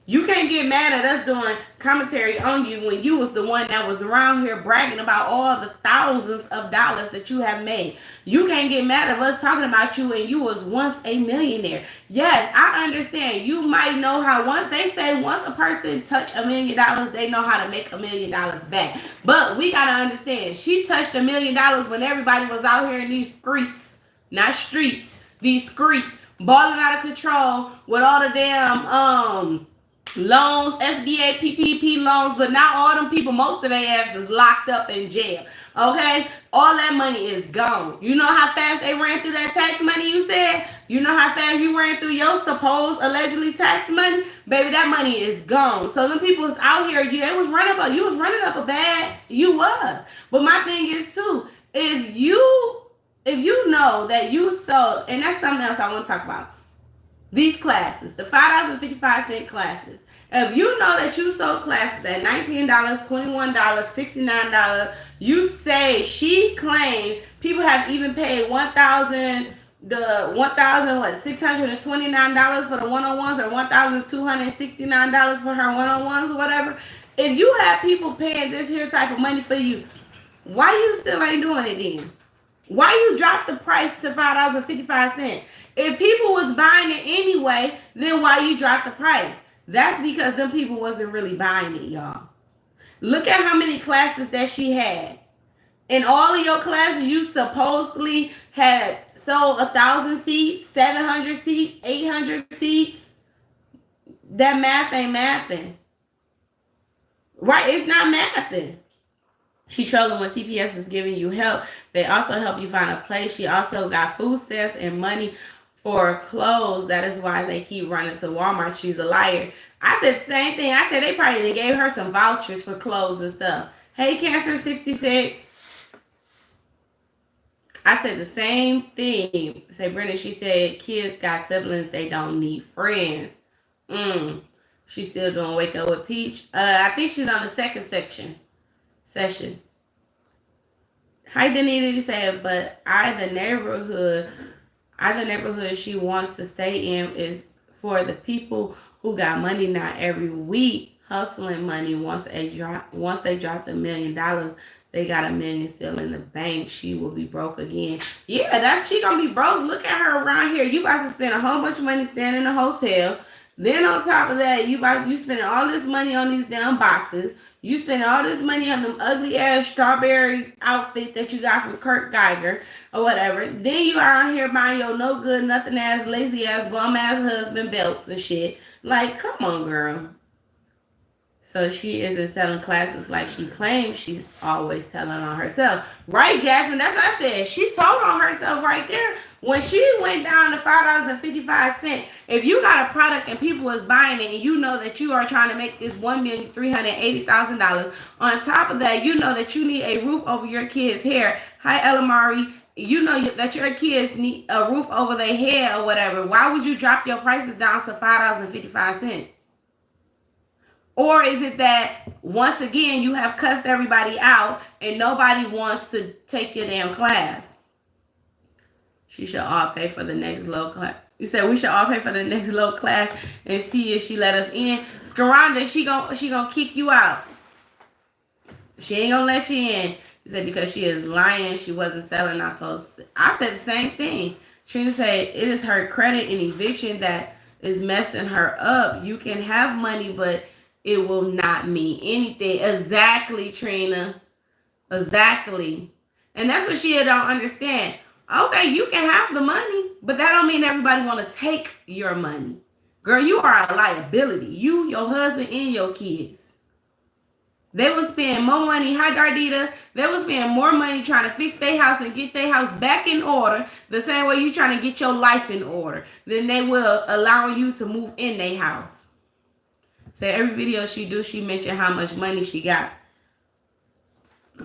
You can't get mad at us doing commentary on you when you was the one that was around here bragging about all the thousands of dollars that you have made. You can't get mad at us talking about you and you was once a millionaire. Yes, I understand. You might know how once a person touch $1 million, they know how to make $1 million back. But we got to understand, she touched $1 million when everybody was out here in these streets, not streets, these streets, balling out of control with all the damn, loans, SBA, PPP loans, but not all them people, most of their ass is locked up in jail. Okay? All that money is gone. You know how fast they ran through that tax money you said? You know how fast you ran through your supposed allegedly tax money? Baby, that money is gone. So them people is out here, you was running up a bag. You was. But my thing is too, if you know that you sold, and that's something else I want to talk about. These classes, the $5.55 classes. If you know that you sold classes at $19, $21, $69, you say she claimed people have even paid $629 for the one-on-ones or $1,269 for her one-on-ones or whatever. If you have people paying this here type of money for you, why you still ain't doing it then? Why you drop the price to $5.55? If people was buying it anyway, then why you drop the price? That's because them people wasn't really buying it, y'all. Look at how many classes that she had. In all of your classes, you supposedly had sold 1,000 seats, 700 seats, 800 seats. That math ain't mathing. Right? It's not mathing. She trolling when CPS is giving you help. They also help you find a place. She also got food stamps and money for clothes. That is why they keep running to Walmart. She's a liar. I said the same thing. I said they probably gave her some vouchers for clothes and stuff. Hey, Cancer 66. I said the same thing. Say, Brenda, she said kids got siblings. They don't need friends. She's still doing Wake Up with Peach. I think she's on the second session. Hi, Danita, said, but the neighborhood she wants to stay in is for the people who got money not every week hustling money. Once they drop $1 million, they got $1 million still in the bank. She will be broke again. Yeah, she gonna be broke. Look at her around here. You about to spend a whole bunch of money staying in a hotel. Then on top of that, you spending all this money on these damn boxes. You spending all this money on them ugly ass strawberry outfit that you got from Kurt Geiger or whatever. Then you are out here buying your no good, nothing ass, lazy ass, bum ass husband belts and shit. Like, come on, girl. So she isn't selling classes like she claims. She's always telling on herself. Right, Jasmine? That's what I said. She told on herself right there. When she went down to $5.55, if you got a product and people is buying it and you know that you are trying to make this $1,380,000, on top of that, you know that you need a roof over your kids' hair. Hi, Elamari. You know that your kids need a roof over their head or whatever. Why would you drop your prices down to $5.55? Or is it that, once again, you have cussed everybody out and nobody wants to take your damn class? She should all pay for the next low class. You said we should all pay for the next low class and see if she let us in. Scaranda, she gonna kick you out. She ain't gonna let you in. You said because she is lying, she wasn't selling out those. I said the same thing. Trina said it is her credit and eviction that is messing her up. You can have money, but it will not mean anything. Exactly, Trina. Exactly. And that's what she don't understand. Okay, you can have the money, but that don't mean everybody want to take your money. Girl, you are a liability. You, your husband, and your kids. They will spend more money. Hi, Dardita. They will spend more money trying to fix their house and get their house back in order the same way you trying to get your life in order than they will allowing you to move in their house. So every video she do, she mention how much money she got.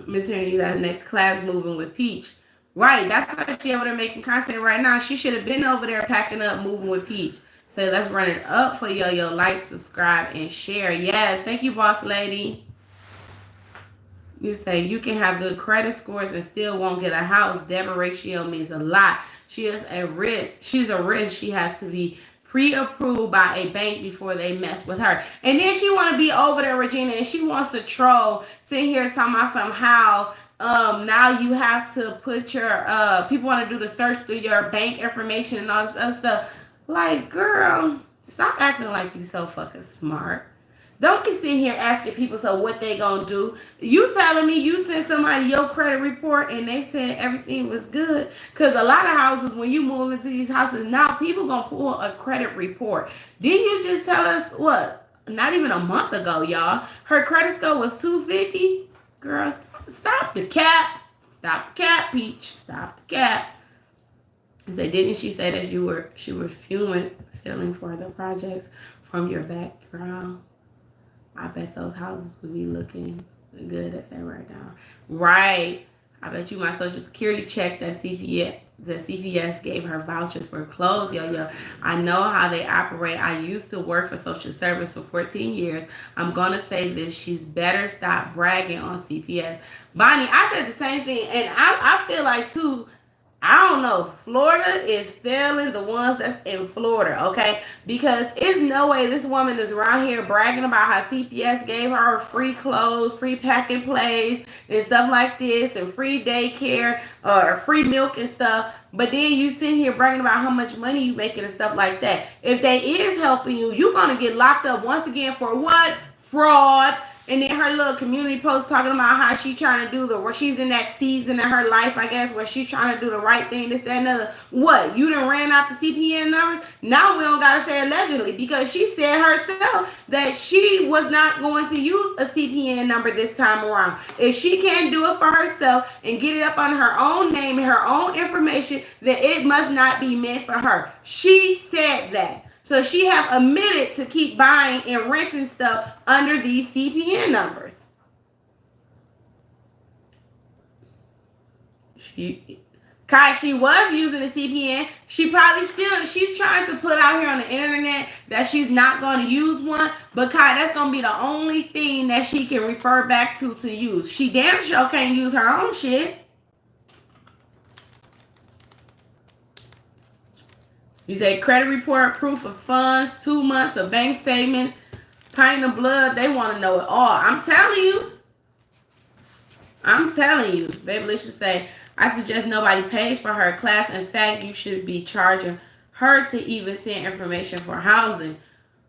Miss Henry, that next class moving with Peach. Right, that's why she over there making content right now. She should have been over there packing up, moving with Peach. So let's run it up for yo. Like, subscribe, and share. Yes, thank you, boss lady. You say you can have good credit scores and still won't get a house. Debt ratio means a lot. She is a risk. She's a risk. She has to be pre-approved by a bank before they mess with her. And then she want to be over there, Regina, and she wants to troll, sit here talking about somehow now you have to put your people want to do the search through your bank information and all this other stuff. Like, girl, stop acting like you so fucking smart. Don't be sitting here asking people so what they gonna do. You telling me you sent somebody your credit report and they said everything was good? Because a lot of houses, when you move into these houses now, people gonna pull a credit report. Didn't you just tell us what? Not even a month ago, y'all. Her credit score was 250. Girl, stop the cap. Stop the cap, Peach. Stop the cap. I said, didn't she say that she was feeling for the projects from your background? I bet those houses would be looking good if they were down. Right. I bet you my social security check that CPS gave her vouchers for clothes, yo. I know how they operate. I used to work for social service for 14 years. I'm going to say this. She's better stop bragging on CPS. Bonnie, I said the same thing. And I feel like, too, I don't know. Florida is failing the ones that's in Florida, okay? Because it's no way this woman is around here bragging about how CPS gave her free clothes, free pack and plays, and stuff like this, and free daycare, or free milk and stuff. But then you sit here bragging about how much money you making and stuff like that. If they is helping you, you're going to get locked up once again for what? Fraud. And then her little community post talking about how she trying to do where she's in that season in her life, I guess, where she's trying to do the right thing, this, that, and other. What? You done ran out the CPN numbers? Now we don't gotta say allegedly, because she said herself that she was not going to use a CPN number this time around. If she can't do it for herself and get it up on her own name and her own information, then it must not be meant for her. She said that. So she have admitted to keep buying and renting stuff under these CPN numbers. She was using a CPN. She's trying to put out here on the internet that she's not going to use one. But Kai, that's going to be the only thing that she can refer back to use. She damn sure can't use her own shit. You say credit report, proof of funds, 2 months of bank statements, pint of blood. They want to know it all. I'm telling you. Baby Alicia say, I suggest nobody pays for her class. In fact, you should be charging her to even send information for housing.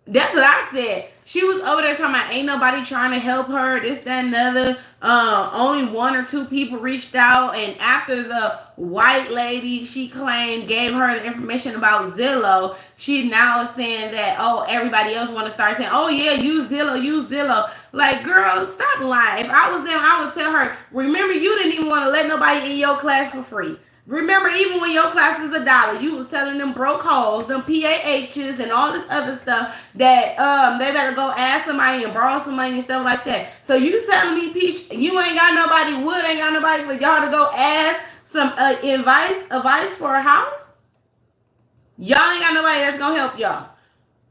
That's what I said. She was over there talking about ain't nobody trying to help her, this, that, and other. Only 1 or 2 people reached out. And after the white lady, she claimed, gave her the information about Zillow, she now is saying that, oh, everybody else want to start saying, oh, yeah, use Zillow. Like, girl, stop lying. If I was them, I would tell her, remember, you didn't even want to let nobody in your class for free. Remember, even when your class is $1, you was telling them broke hoes, them PAHs, and all this other stuff that they better go ask somebody and borrow some money and stuff like that. So you telling me, Peach, you ain't got nobody, ain't got nobody for y'all to go ask some advice for a house? Y'all ain't got nobody that's gonna help y'all.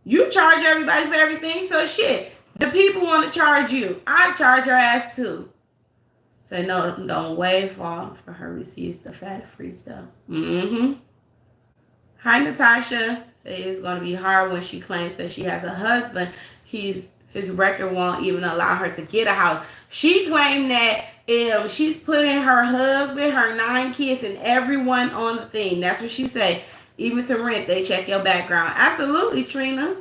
You charge everybody for everything, so shit. The people want to charge you. I charge your ass too. Say no, don't waive for her receipts, the fat-free stuff. Hi, Natasha. Say it's going to be hard when she claims that she has a husband. His record won't even allow her to get a house. She claimed that if she's putting her husband, her 9 kids, and everyone on the thing. That's what she said. Even to rent, they check your background. Absolutely, Trina.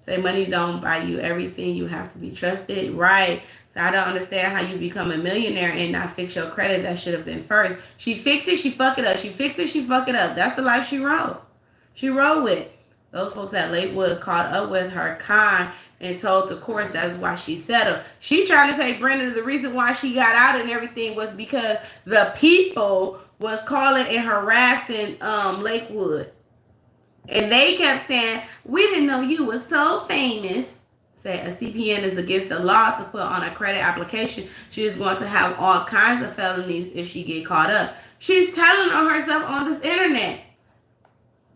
Say money don't buy you everything. You have to be trusted. Right. I don't understand how you become a millionaire and not fix your credit. That should have been first. She fix it, she fuck it up. She fix it, she fuck it up. That's the life she wrote. She wrote with. Those folks at Lakewood caught up with her and told the courts that's why she settled. She trying to say, Brenda, the reason why she got out and everything was because the people was calling and harassing Lakewood. And they kept saying, we didn't know you was so famous. Say a CPN is against the law to put on a credit application. She is going to have all kinds of felonies if she get caught up. She's telling on herself on this internet.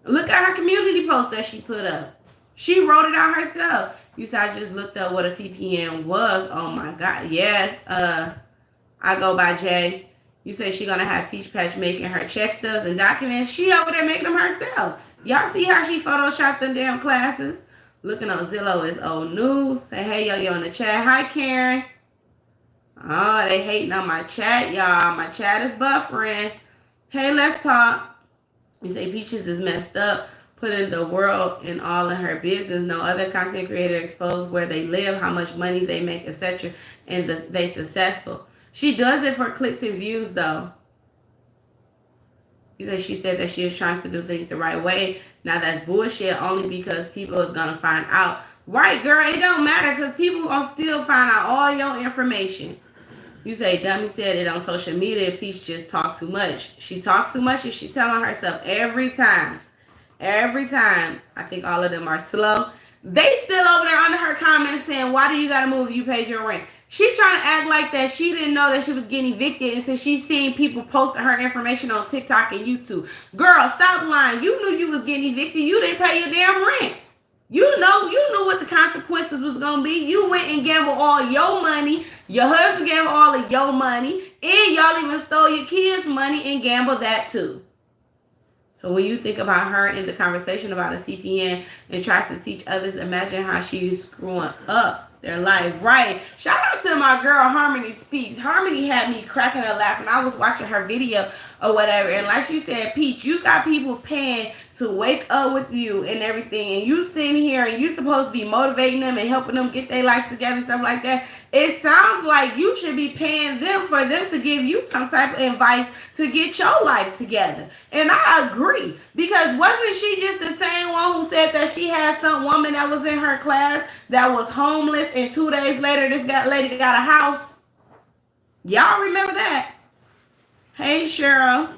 Look at her community post that she put up. She wrote it out herself. You said I just looked up what a CPN was. Oh my God. Yes. I go by Jay. You say she gonna have Peach Patch making her check stubs and documents. She over there making them herself. Y'all see how she photoshopped them damn classes? Looking on Zillow is old news. Say, hey, yo in the chat. Hi, Karen. Oh, they hating on my chat, y'all. My chat is buffering. Hey, let's talk. You say Peaches is messed up. Putting the world in all of her business. No other content creator exposed where they live, how much money they make, etc. And they successful. She does it for clicks and views, though. She said that she is trying to do things the right way. Now that's bullshit only because people is going to find out. Right, girl, it don't matter because people going to still find out all your information. You say, Dummy said it on social media. Peach just talk too much. She talks too much and she telling herself every time. Every time. I think all of them are slow. They still over there under her comments saying, why do you got to move if you paid your rent? She trying to act like that she didn't know that she was getting evicted until she seen people posting her information on TikTok and YouTube. Girl, stop lying. You knew you was getting evicted. You didn't pay your damn rent. You knew what the consequences was going to be. You went and gambled all your money. Your husband gambled all of your money. And y'all even stole your kids' money and gambled that too. So when you think about her in the conversation about a CPN and try to teach others, imagine how she's screwing up their life. Right. Shout out to my girl Harmony Speaks. Harmony had me cracking up laughing. I was watching her video or whatever. And like she said, Peach, you got people paying to wake up with you and everything, and you sitting here and you supposed to be motivating them and helping them get their life together and stuff like that, it sounds like you should be paying them for them to give you some type of advice to get your life together. And I agree, because wasn't she just the same one who said that she had some woman that was in her class that was homeless, and 2 days later this lady got a house? Y'all remember that? Hey, Cheryl.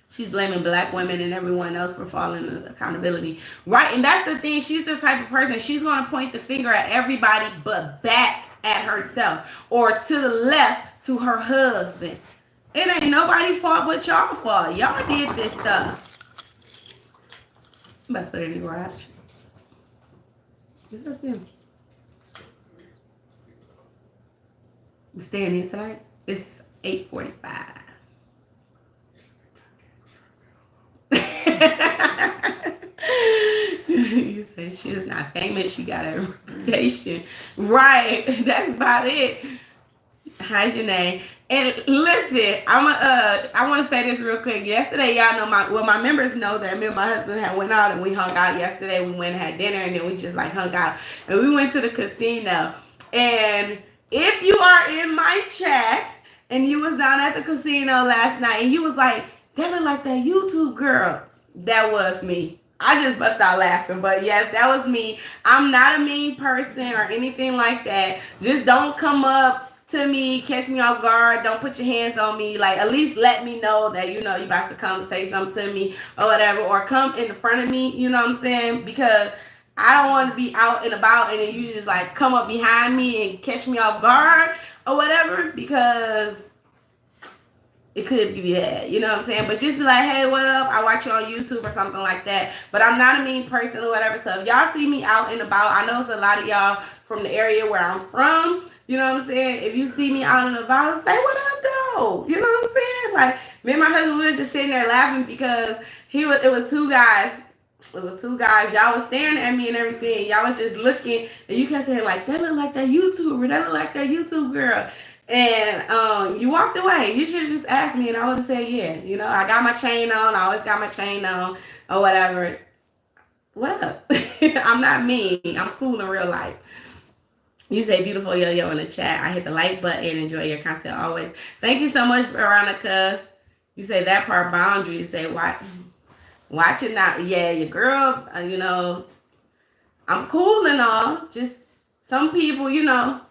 She's blaming black women and everyone else for falling into accountability. Right, and that's the thing. She's the type of person, she's going to point the finger at everybody but back at herself, or to the left to her husband. It ain't nobody fault but y'all fault. Y'all did this stuff. Let's put it in the garage. What's up, too? We staying in tonight? It's 8:45. You say she is not famous. She got a reputation. Right. That's about it. Hi, Janae. And listen, I want to say this real quick. Yesterday, y'all know my members know that me and my husband had went out and we hung out yesterday. We went and had dinner, and then we just like hung out. And we went to the casino. And if you are in my chat and you was down at the casino last night and you was like, that look like that YouTube girl, that was me. I just bust out laughing. But yes, that was me. I'm not a mean person or anything like that. Just don't come up to me, catch me off guard. Don't put your hands on me. Like, at least let me know that, you know, you about to come say something to me or whatever. Or come in front of me, you know what I'm saying? Because I don't want to be out and about and then you just like come up behind me and catch me off guard or whatever, because it could be bad, you know what I'm saying? But just be like, hey, what up? I watch you on YouTube or something like that. But I'm not a mean person or whatever. So if y'all see me out and about, I know it's a lot of y'all from the area where I'm from. You know what I'm saying? If you see me out and about, say what up, though. You know what I'm saying? Like, me and my husband was just sitting there laughing because it was two guys. It was two guys. Y'all was staring at me and everything. Y'all was just looking. And you kept saying, like, that look like that YouTuber. That look like that YouTube girl. And you walked away. You should have just asked me and I would have said, yeah. You know, I got my chain on. I always got my chain on or whatever. What up? I'm not mean. I'm cool in real life. You say beautiful yo-yo in the chat. I hit the like button. Enjoy your content always. Thank you so much, Veronica. You say that part boundary. You say, watch it now. Yeah, your girl, you know, I'm cool and all. Just some people, you know.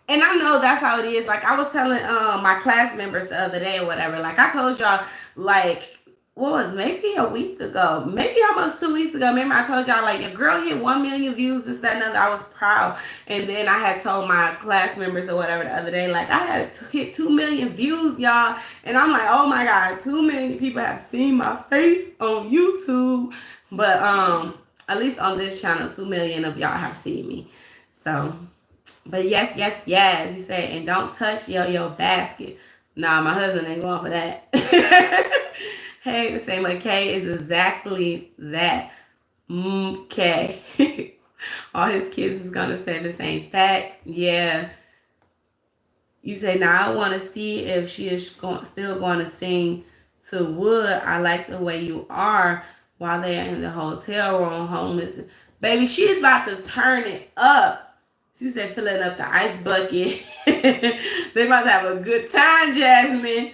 And I know that's how it is. Like, I was telling my class members the other day or whatever. Like, I told y'all, like, what was maybe a week ago, maybe almost 2 weeks ago. Remember, I told y'all, like, your girl hit 1 million views, this, that, and other. I was proud. And then I had told my class members or whatever the other day, like, I had hit 2 million views, y'all. And I'm like, oh, my God, 2 million people have seen my face on YouTube. But at least on this channel, 2 million of y'all have seen me. So... But yes, yes, yes. He said, and don't touch yo-yo basket. Nah, my husband ain't going for that. Hey, the same like K is exactly that. K. All his kids is going to say the same fact. Yeah. You say, now I want to see if she is still going to sing to Wood. I like the way you are while they're in the hotel room homeless. Baby, she's about to turn it up. She said, filling up the ice bucket. They about to have a good time, Jasmine.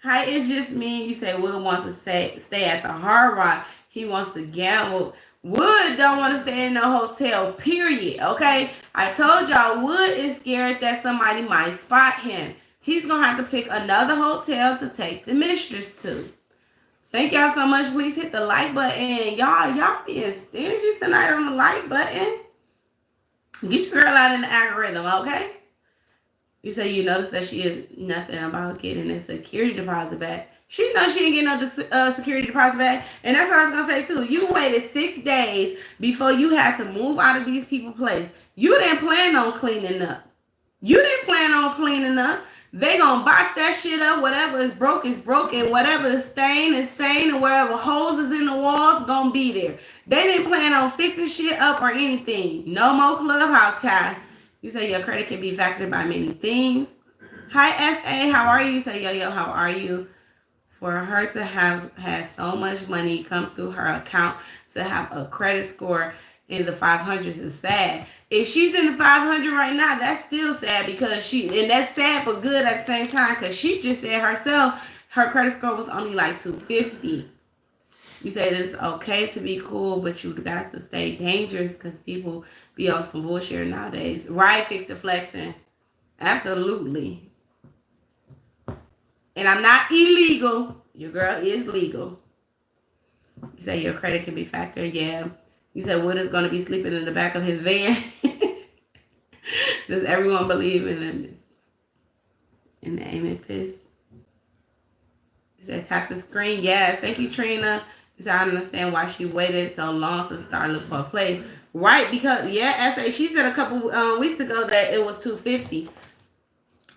Hi, it's just me. You say Wood wants to stay at the Hard Rock. He wants to gamble. Wood don't want to stay in no hotel, period. Okay? I told y'all, Wood is scared that somebody might spot him. He's going to have to pick another hotel to take the mistress to. Thank y'all so much. Please hit the like button. Y'all being stingy tonight on the like button. Get your girl out in the algorithm, okay? You say you notice that she is nothing about getting a security deposit back. She knows she ain't getting no security deposit back. And that's what I was going to say, too. You waited 6 days before you had to move out of these people's place. You didn't plan on cleaning up. You didn't plan on cleaning up. They gonna box that shit up. Whatever is broken. Whatever is stained, and wherever holes is in the walls, gonna be there. They didn't plan on fixing shit up or anything. No more Clubhouse, Kai. You say your credit can be factored by many things. Hi, SA. How are you? You say, yo, how are you? for her to have had so much money come through her account to have a credit score in the 500s is sad. If she's in the 500 right now, that's still sad because and that's sad but good at the same time because she just said herself her credit score was only like 250. You said it's okay to be cool, but you got to stay dangerous because people be on some bullshit nowadays. Right, Fix the Flexing. Absolutely. And I'm not illegal. Your girl is legal. You say your credit can be factored. Yeah. You said Wood is going to be sleeping in the back of his van. Does everyone believe in them? In the aiming piss. You said tap the screen. Yes. Thank you, Trina. You said I understand why she waited so long to start looking for a place. Right. Because, yeah, she said a couple weeks ago that it was 250.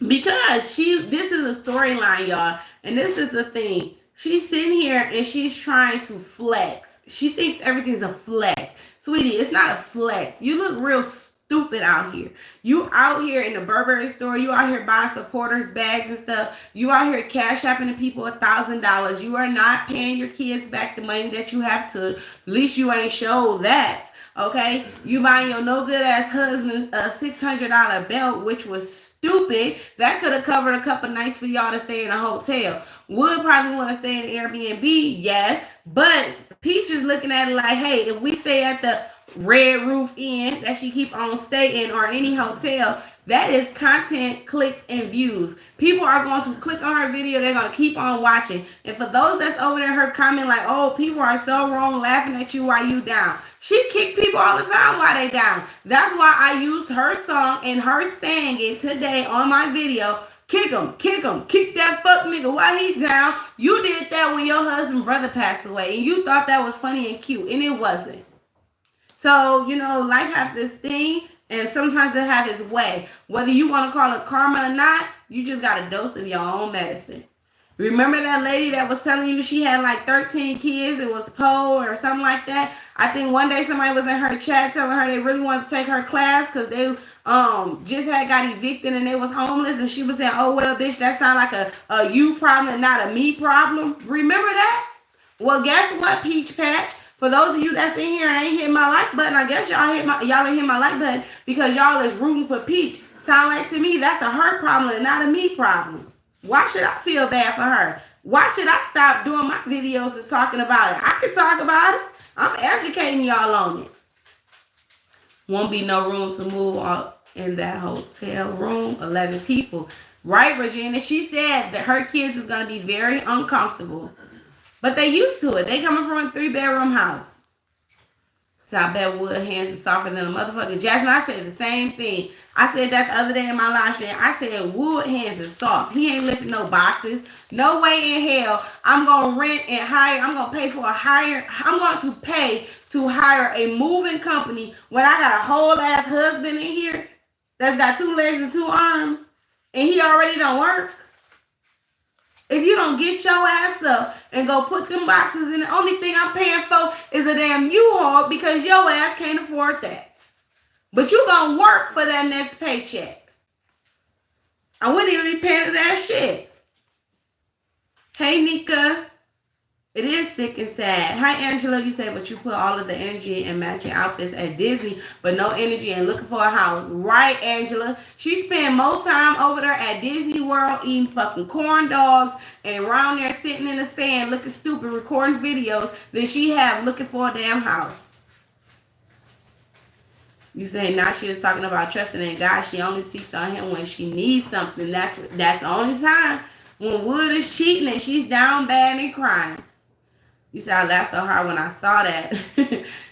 Because this is a storyline, y'all. And this is the thing. She's sitting here and she's trying to flex. She thinks everything's a flex. Sweetie, it's not a flex. You look real stupid out here. You out here in the Burberry store. You out here buying supporters bags and stuff. You out here cash apping to people $1,000. You are not paying your kids back the money that you have to. At least you ain't showed that. Okay? You buying your no good ass husband a $600 belt, which was stupid. That could have covered a couple nights for y'all to stay in a hotel. Would probably want to stay in Airbnb, yes. But Peach is looking at it like, hey, if we stay at the Red Roof Inn that she keep on staying or any hotel, that is content, clicks, and views. People are going to click on her video. They're going to keep on watching. And for those that's over there, her comment like, oh, people are so wrong laughing at you while you down. She kick people all the time while they down. That's why I used her song and her saying it today on my video. Kick him, kick that fuck nigga while he down. You did that when your husband's brother passed away. And you thought that was funny and cute. And it wasn't. So, life have this thing. And sometimes it have its way. Whether you want to call it karma or not, you just got a dose of your own medicine. Remember that lady that was telling you she had like 13 kids? It was Poe or something like that. I think one day somebody was in her chat telling her they really wanted to take her class because they just had got evicted and they was homeless. And she was saying, oh, well, bitch, that sound like a you problem and not a me problem. Remember that? Well, guess what, Peach Patch? For those of you that's in here and ain't hitting my like button, I guess y'all ain't hit my like button because y'all is rooting for Peach. Sound like to me that's a her problem and not a me problem. Why should I feel bad for her? Why should I stop doing my videos and talking about it? I can talk about it. I'm educating y'all on it. Won't be no room to move in that hotel room. 11 people. Right, Regina? She said that her kids is going to be very uncomfortable. But they used to it. They coming from a 3-bedroom house. So I bet Wood hands is softer than a motherfucker. Jasmine, I said the same thing. I said that the other day in my live stream. I said Wood hands is soft. He ain't lifting no boxes. No way in hell I'm going to rent and hire. I'm going to pay for I'm going to pay to hire a moving company when I got a whole ass husband in here that's got 2 legs and 2 arms and he already don't work. If you don't get your ass up and go put them boxes in, the only thing I'm paying for is a damn U-Haul because your ass can't afford that. But you gonna work for that next paycheck. I wouldn't even be paying his ass shit. Hey, Nika. It is sick and sad. Hi, Angela. You said, but you put all of the energy in matching outfits at Disney, but no energy in looking for a house. Right, Angela. She spent more time over there at Disney World eating fucking corn dogs and around there sitting in the sand looking stupid, recording videos than she have looking for a damn house. You say now she is talking about trusting in God. She only speaks on him when she needs something. That's the only time when Wood is cheating and she's down bad and crying. You said I laughed so hard when I saw that.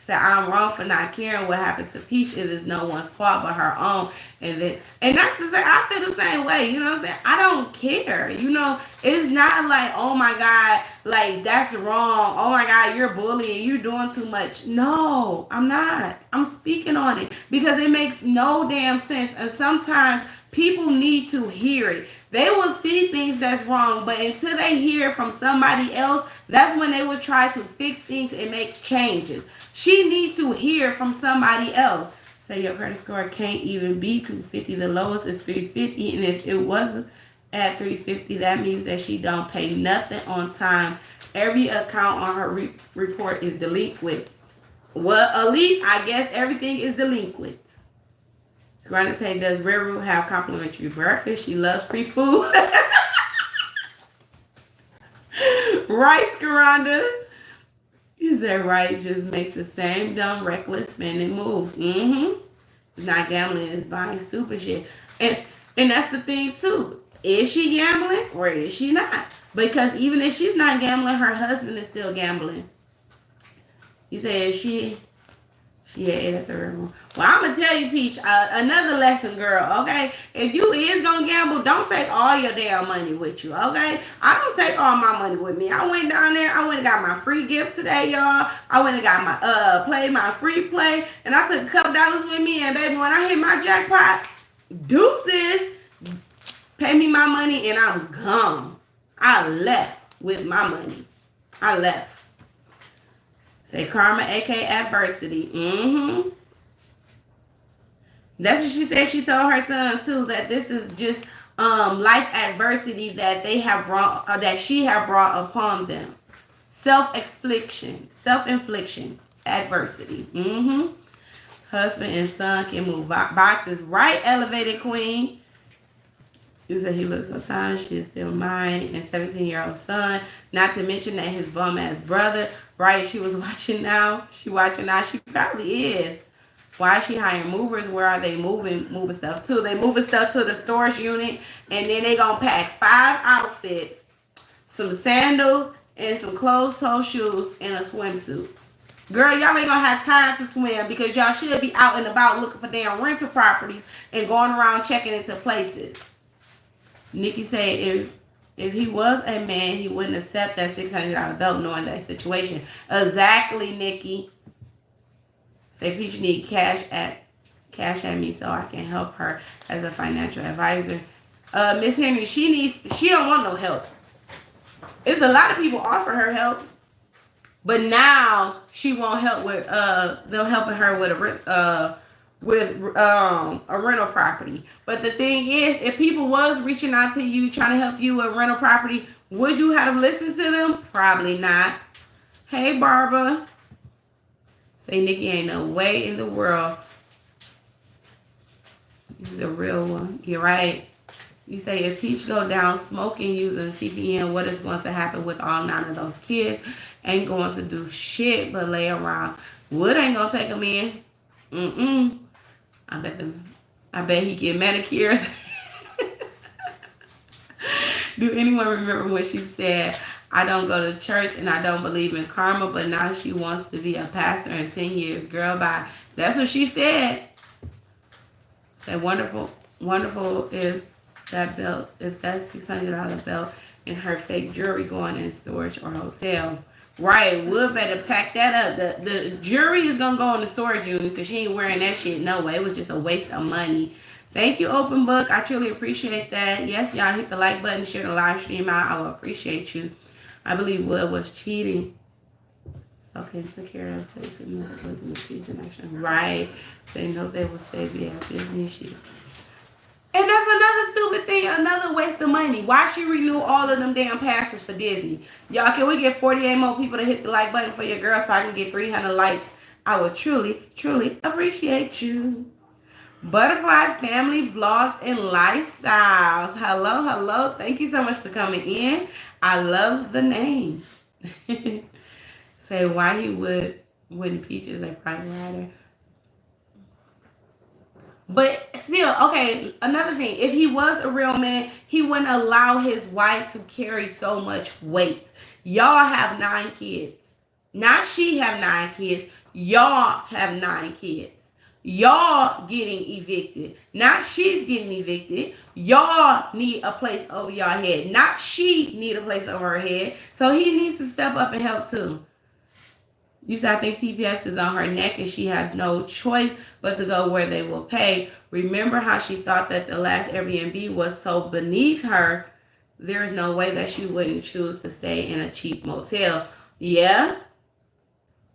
Said I'm wrong for not caring what happened to Peach. It is no one's fault but her own. And that's to say I feel the same way. You know what I'm saying? I don't care. It's not like, oh my God, like that's wrong. Oh my God, you're bullying. You're doing too much. No, I'm not. I'm speaking on it because it makes no damn sense. And sometimes people need to hear it. They will see things that's wrong, but until they hear from somebody else, that's when they will try to fix things and make changes. She needs to hear from somebody else. Say your credit score can't even be 250. The lowest is 350, and if it wasn't at $350. That means that she don't pay nothing on time. Every account on her report is delinquent. Well, elite, I guess everything is delinquent. Scarlett say, does Ruru have complimentary breakfast? She loves free food. Right, Scaranda. You said right, just make the same dumb, reckless spending move. It's not gambling, it's buying stupid shit. And that's the thing too. Is she gambling or is she not? Because even if she's not gambling, her husband is still gambling. He said she had ate at the river. Well, I'm going to tell you, Peach, another lesson, girl, okay? If you is going to gamble, don't take all your damn money with you, okay? I don't take all my money with me. I went down there. I went and got my free gift today, y'all. I went and got my, played my free play, and I took a couple dollars with me, and baby, when I hit my jackpot, deuces, pay me my money, and I'm gone. I left with my money. I left. Say karma, aka adversity. That's what she said. She told her son too that this is just life adversity that they have brought, or that she have brought upon them. Self-infliction, adversity. Husband and son can move boxes. Right, elevated queen. You said he looks so tired. She is still mine. And 17-year-old son. Not to mention that his bum ass brother. Right, she was watching now. She watching now. She probably is. Why is she hiring movers? Where are they moving stuff to? They moving stuff to the storage unit. And then they gonna pack 5 outfits, some sandals, and some closed-toe shoes, and a swimsuit. Girl, y'all ain't gonna have time to swim because y'all should be out and about looking for damn rental properties and going around checking into places. Nikki said if he was a man, he wouldn't accept that $600 belt knowing that situation. Exactly, Nikki. Say Peach need cash at me so I can help her as a financial advisor. Miss Henry, she don't want no help. It's a lot of people offer her help, but now she won't help with they're helping her with a rental property. But the thing is, if people was reaching out to you trying to help you with rental property, would you have listened to them? Probably not. Hey, Barbara. Say Nikki ain't no way in the world. He's a real one. You're right. You say if Peach go down smoking using CPN, what is going to happen with all 9 of those kids? Ain't going to do shit but lay around. Wood ain't gonna take them in. I bet he get manicures. Do anyone remember when she said, I don't go to church and I don't believe in karma, but now she wants to be a pastor in 10 years. Girl, bye. That's what she said. Say wonderful if that belt, if that $600 belt and her fake jewelry going in storage or hotel. Right, Wood better pack that up. The jewelry is gonna go in the storage unit because she ain't wearing that shit no way. It was just a waste of money. Thank you, Open Book. I truly appreciate that. Yes, y'all hit the like button, share the live stream out. I will appreciate you. I believe Wood was cheating. So insecure of placing the season action. Right. They know they will stay via Disney shit. And that's another stupid thing, another waste of money. Why she renew all of them damn passes for Disney? Y'all, can we get 48 more people to hit the like button for your girl so I can get 300 likes? I would truly, truly appreciate you. Butterfly Family Vlogs and Lifestyles. Hello, hello. Thank you so much for coming in. I love the name. Say why he wouldn't Peach is a private rider. But still, okay, another thing. If he was a real man, he wouldn't allow his wife to carry so much weight. Y'all have 9 kids. Not she have 9 kids. Y'all have 9 kids. Y'all getting evicted. Not she's getting evicted. Y'all need a place over y'all head. Not she need a place over her head. So he needs to step up and help too. You said I think CPS is on her neck and she has no choice but to go where they will pay. Remember how she thought that the last Airbnb was so beneath her. There is no way that she wouldn't choose to stay in a cheap motel. Yeah.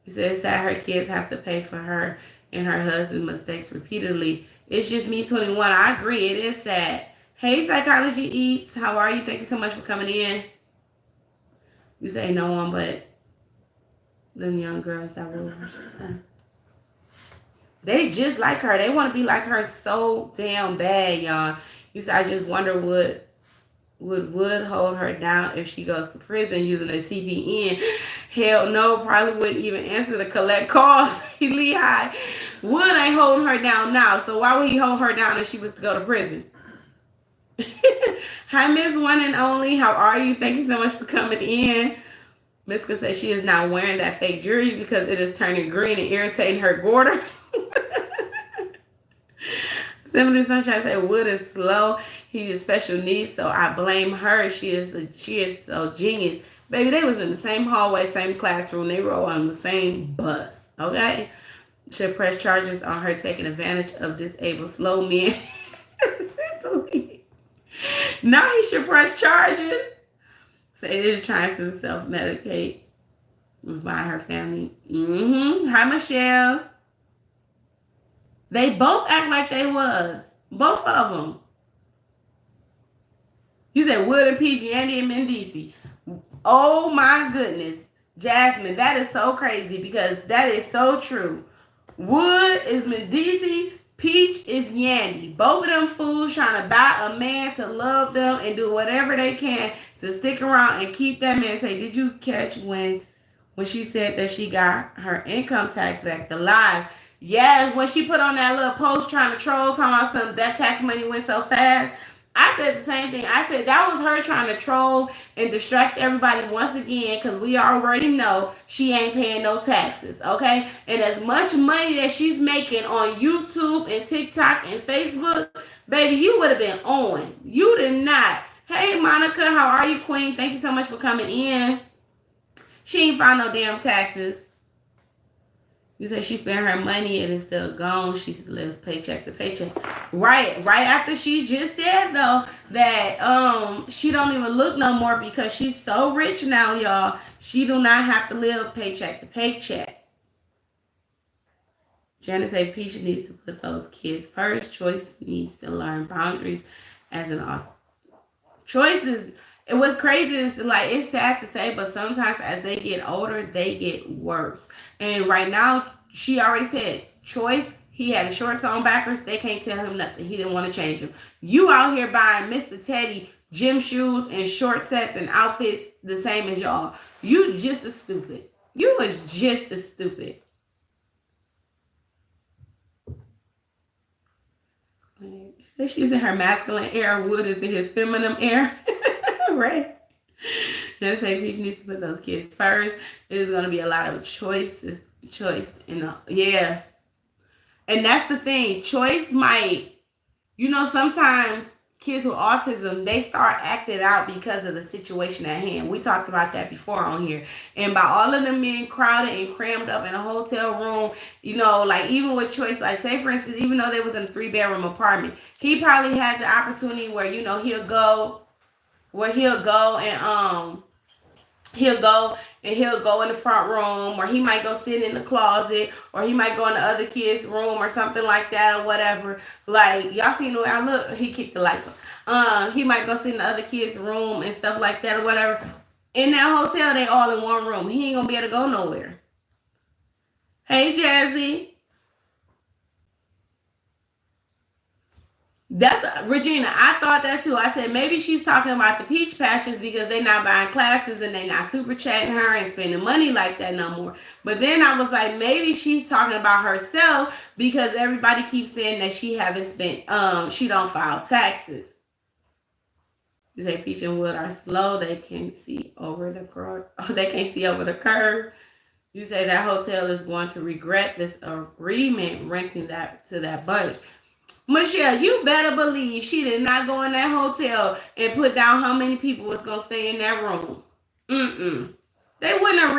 He says that her kids have to pay for her and her husband's mistakes repeatedly. It's just me 21. I agree. It is sad. Hey, Psychology Eats. How are you? Thank you so much for coming in. You say no one but them young girls that will. They just like her. They want to be like her so damn bad, y'all. You say, I just wonder what would hold her down if she goes to prison using a CPN. Hell no, probably wouldn't even answer to collect calls. Lehigh. Wood ain't holding her down now, so why would he hold her down if she was to go to prison? Hi, Miss One and Only. How are you? Thank you so much for coming in. Miska says she is not wearing that fake jewelry because it is turning green and irritating her goiter. Simply Sunshine said Wood is slow. He is special needs, so I blame her. She is so genius. Baby, they was in the same hallway, same classroom. They were on the same bus. Okay? Should press charges on her taking advantage of disabled slow men. Simply. Now he should press charges. So it is trying to self-medicate by her family. Hi, Michelle. They both act like they was. Both of them. You said Wood and PG, Andy and Mendici. Oh my goodness. Jasmine, that is so crazy because that is so true. Wood is Mendici, Peach is Yandy. Both of them fools trying to buy a man to love them and do whatever they can to stick around and keep that man. Say, did you catch when she said that she got her income tax back? The live. Yes, when she put on that little post trying to troll, talking about some that tax money went so fast. I said the same thing. I said that was her trying to troll and distract everybody once again because we already know she ain't paying no taxes, okay? And as much money that she's making on YouTube and TikTok and Facebook, baby, you would have been on. You did not. Hey, Monica, how are you, Queen? Thank you so much for coming in. She ain't filed no damn taxes. You say she spent her money, it is still gone. She lives paycheck to paycheck. Right after she just said though that she don't even look no more because she's so rich now, y'all. She do not have to live paycheck to paycheck. Janice say Peach needs to put those kids first. Choice needs to learn boundaries as an author. Choices. It was crazy. It's sad to say, but sometimes as they get older, they get worse. And right now, she already said, Choice, he had a shorts on backwards. They can't tell him nothing. He didn't want to change them. You out here buying Mr. Teddy gym shoes and short sets and outfits the same as y'all. You just as stupid. You was just as stupid. She's in her masculine air. Wood is in his feminine air. Right? Let's say Peach needs to put those kids first. It is going to be a lot of choice, yeah. And that's the thing. Choice might, sometimes kids with autism, they start acting out because of the situation at hand. We talked about that before on here. And by all of them being crowded and crammed up in a hotel room, even with Choice, like say for instance, even though they was in a 3-bedroom apartment, he probably has the opportunity where, he'll go and he'll go in the front room, or he might go sit in the closet, or he might go in the other kid's room or something like that or whatever. Like, y'all seen the way I look? He kicked the light up. He might go sit in the other kid's room and stuff like that or whatever. In that hotel, they all in one room. He ain't gonna be able to go nowhere. Hey, Jazzy. That's Regina. I thought that too. I said maybe she's talking about the peach patches because they're not buying classes and they're not super chatting her and spending money like that no more. But then I was like, maybe she's talking about herself because everybody keeps saying that she haven't spent. She don't file taxes. You say Peach and Wood are slow. They can't see over the curve. They can't see over the curve. You say that hotel is going to regret this agreement renting that to that bunch. Michelle, you better believe she did not go in that hotel and put down how many people was gonna stay in that room. They wouldn't have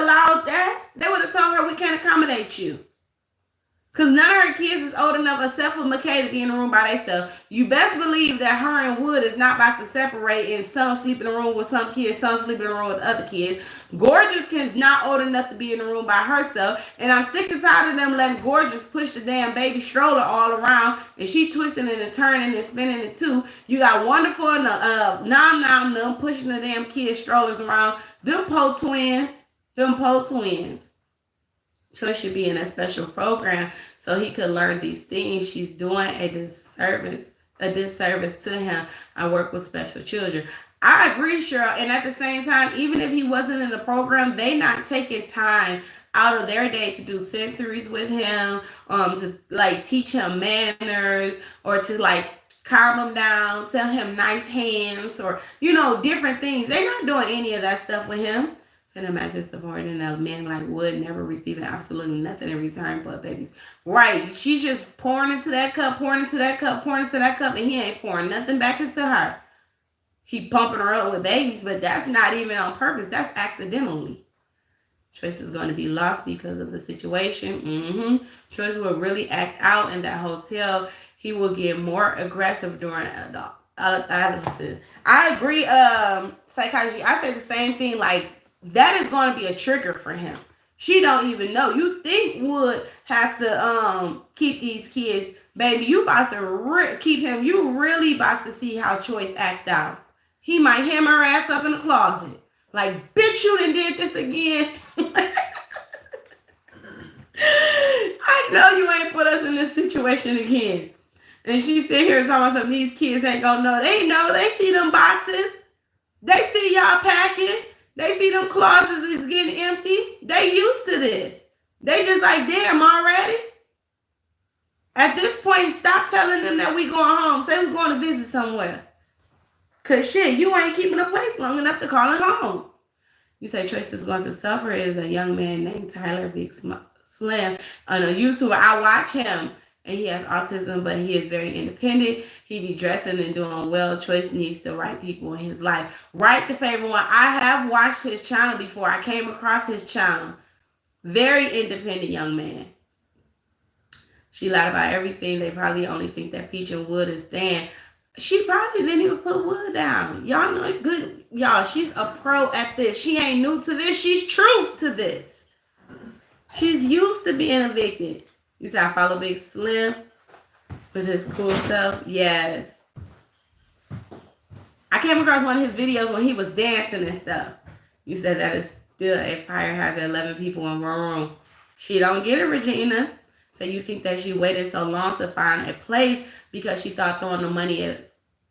allowed that. They would have told her we can't accommodate you. Because none of her kids is old enough except for McKay to be in the room by themselves. You best believe that her and Wood is not about to separate and some sleep in the room with some kids, some sleep in the room with other kids. Gorgeous is not old enough to be in the room by herself. And I'm sick and tired of them letting Gorgeous push the damn baby stroller all around. And she twisting and turning and spinning it too. You got Wonderful and Nom pushing the damn kids strollers around. Them po twins. Choice should be in a special program so he could learn these things. She's doing a disservice to him. I work with special children. I agree, Cheryl. And at the same time, even if he wasn't in the program, they not taking time out of their day to do sensories with him, to like teach him manners or to like calm him down, tell him nice hands or, different things. They're not doing any of that stuff with him. Can imagine supporting a man like Wood, never receiving absolutely nothing in return but babies. Right. She's just pouring into that cup, and he ain't pouring nothing back into her. He pumping her up with babies, but that's not even on purpose. That's accidentally. Choice is going to be lost because of the situation. Choice will really act out in that hotel. He will get more aggressive during adolescence. I agree, psychology. I say the same thing, like, that is going to be a trigger for him. She don't even know. You think Wood has to keep these kids. Baby, you about to keep him. You really about to see how Choice act out. He might hem her ass up in the closet. Like, bitch, you done did this again. I know you ain't put us in this situation again. And she sit here talking about some these kids ain't gonna know. They know. They see them boxes. They see y'all packing. They see them closets is getting empty. They used to this. They just like, damn, already? At this point, stop telling them that we going home. Say we going to visit somewhere. Because shit, you ain't keeping a place long enough to call it home. You say Trace is going to suffer. It is a young man named Tyler Big Slim on a YouTuber. I watch him. And he has autism, but he is very independent. He be dressing and doing well. Choice needs the right people in his life. Right, the favorite one. I have watched his channel before. I came across his channel. Very independent young man. She lied about everything. They probably only think that Peach and Wood is staying. She probably didn't even put Wood down. Y'all know it good. Y'all, she's a pro at this. She ain't new to this. She's true to this. She's used to being evicted. You said I follow Big Slim with his cool self. Yes. I came across one of his videos when he was dancing and stuff. You said that is still a fire has 11 people in one room. She don't get it, Regina. So you think that she waited so long to find a place because she thought throwing the money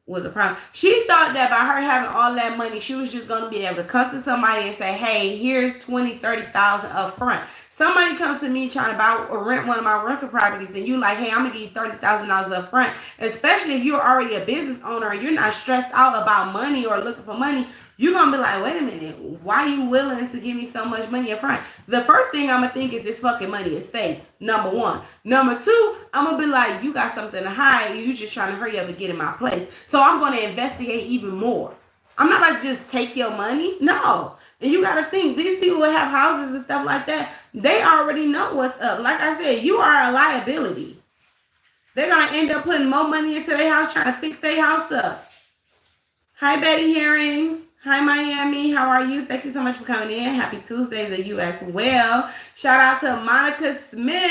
was a problem. She thought that by her having all that money, she was just going to be able to come to somebody and say, hey, here's $20,000, $30,000 up front. Somebody comes to me trying to buy or rent one of my rental properties and you like, hey, I'm going to give you $30,000 up front. Especially if you're already a business owner and you're not stressed out about money or looking for money. You're going to be like, wait a minute, why are you willing to give me so much money up front? The first thing I'm going to think is this fucking money is fake. Number one. Number two, I'm going to be like, you got something to hide. You just trying to hurry up and get in my place. So I'm going to investigate even more. I'm not about to just take your money. No. And you got to think, these people who have houses and stuff like that, they already know what's up. Like I said, you are a liability. They're going to end up putting more money into their house, trying to fix their house up. Hi, Betty Herrings. Hi, Miami. How are you? Thank you so much for coming in. Happy Tuesday to you as well. Shout out to Monica Smith.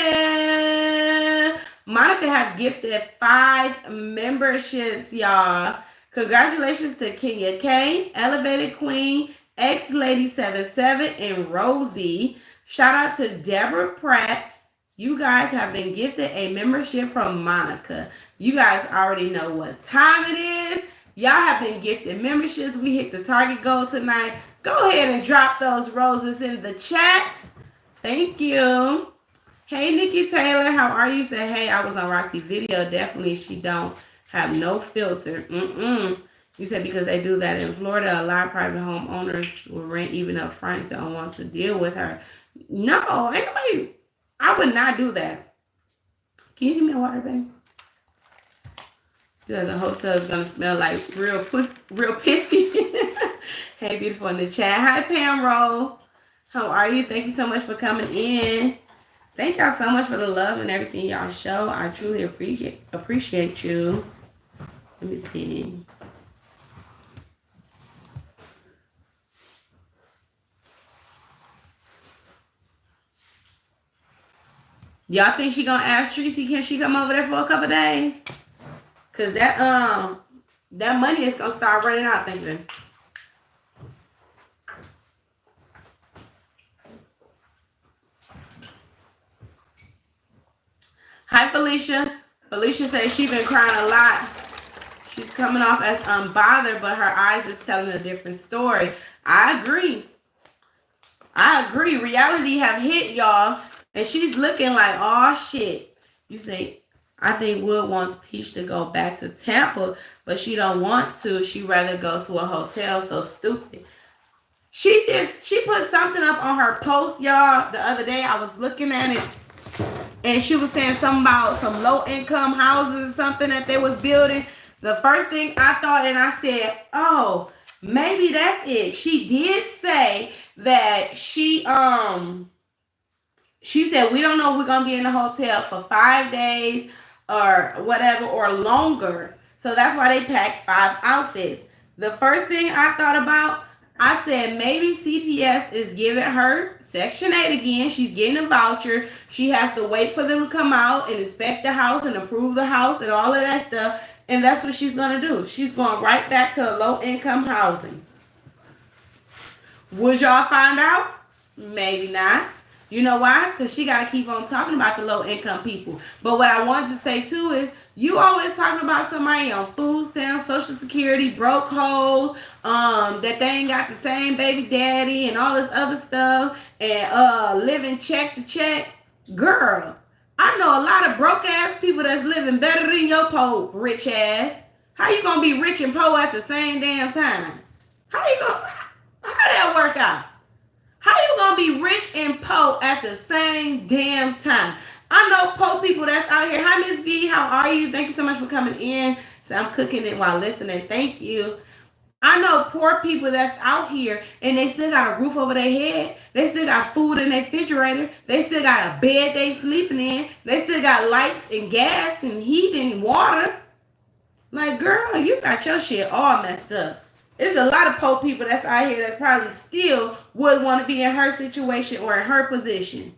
Monica have gifted 5 memberships, y'all. Congratulations to Kenya K, Elevated Queen, X-Lady77, and Rosie. Shout out to Deborah Pratt. You guys have been gifted a membership from Monica. You guys already know what time it is. Y'all have been gifted memberships. We hit the target goal tonight. Go ahead and drop those roses in the chat. Thank you. Hey, Nikki Taylor, how are you? Say, hey, I was on Roxy's video. Definitely, she don't have no filter. You said because they do that in Florida, a lot of private homeowners will rent even up front. Don't want to deal with her. No, ain't nobody. I would not do that. Can you give me a water, babe? Yeah, the hotel is gonna smell like real pissy. Hey, beautiful in the chat. Hi, Pam Roll. How are you? Thank you so much for coming in. Thank y'all so much for the love and everything y'all show. I truly appreciate you. Let me see. Y'all think she gonna ask Tracy, can she come over there for a couple days? Cause that money is gonna start running out, thank you. Hi, Felicia. Felicia says she's been crying a lot. She's coming off as unbothered, but her eyes is telling a different story. I agree. Reality have hit, y'all. And she's looking like, oh, shit. You say, I think Wood wants Peach to go back to Tampa, but she don't want to. She'd rather go to a hotel. So stupid. She put something up on her post, y'all, the other day. I was looking at it. And she was saying something about some low-income houses or something that they was building. The first thing I thought, and I said, oh, maybe that's it. She did say that she said, we don't know if we're going to be in the hotel for 5 days or whatever or longer. So that's why they packed 5 outfits. The first thing I thought about, I said maybe CPS is giving her Section 8 again. She's getting a voucher. She has to wait for them to come out and inspect the house and approve the house and all of that stuff. And that's what she's going to do. She's going right back to low-income housing. Would y'all find out? Maybe not. You know why? Because she got to keep on talking about the low-income people. But what I wanted to say, too, is you always talking about somebody on food stamps, Social Security, broke hoes, that they ain't got the same baby daddy and all this other stuff, and living check to check. Girl, I know a lot of broke-ass people that's living better than your poor rich ass. How you going to be rich and poor at the same damn time? How that work out? How you gonna be rich and poor at the same damn time? I know poor people that's out here. Hi, Miss V. How are you? Thank you so much for coming in. So I'm cooking it while listening. Thank you. I know poor people that's out here and they still got a roof over their head. They still got food in their refrigerator. They still got a bed they sleeping in. They still got lights and gas and heat and water. Like, girl, you got your shit all messed up. There's a lot of poor people that's out here that's probably still would want to be in her situation or in her position.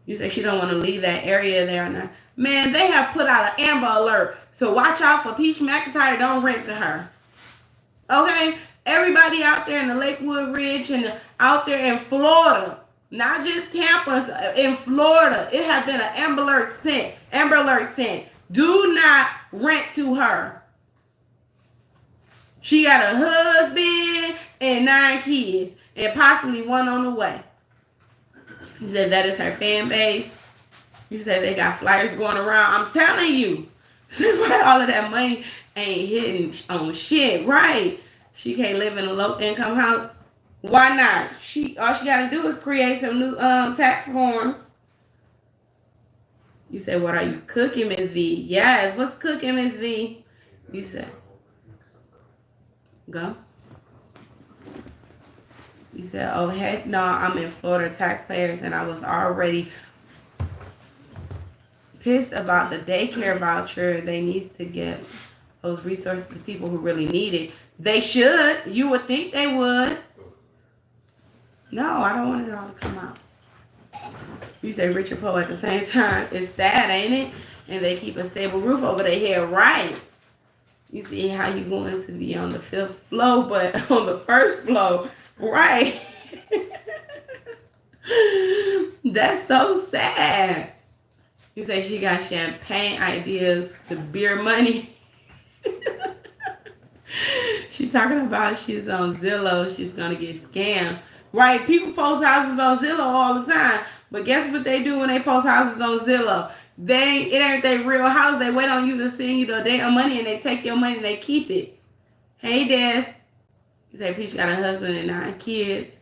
You say she don't want to leave that area there now. Man, they have put out an Amber Alert. So watch out for Peach McIntyre. Don't rent to her. Okay? Everybody out there in the Lakewood Ridge and out there in Florida, not just Tampa, in Florida, it has been an Amber Alert sent. Amber Alert sent. Do not rent to her. She got a husband and 9 kids and possibly 1 on the way. You said that is her fan base. You said they got flyers going around. I'm telling you, all of that money ain't hitting on shit, right? She can't live in a low-income house. Why not? All she got to do is create some new tax forms. You said, what are you cooking, Miss V? Yes, what's cooking, Miss V? You said, go. You said, oh, heck no, I'm in Florida taxpayers, and I was already pissed about the daycare voucher. They need to get those resources to people who really need it. They should. You would think they would. No, I don't want it all to come out. You say rich and poor at the same time. It's sad, ain't it? And they keep a stable roof over their head, right? You see how you going to be on the 5th floor, but on the 1st floor, right? That's so sad. You say she got champagne ideas, the beer money. She's talking about she's on Zillow. She's going to get scammed. Right? People post houses on Zillow all the time. But guess what they do when they post houses on Zillow? It ain't their real house. They wait on you to send you the damn money and they take your money and they keep it. Hey, Des. You say Peach got a husband and 9 kids.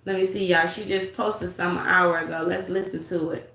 Let me see, y'all. She just posted some an hour ago. Let's listen to it.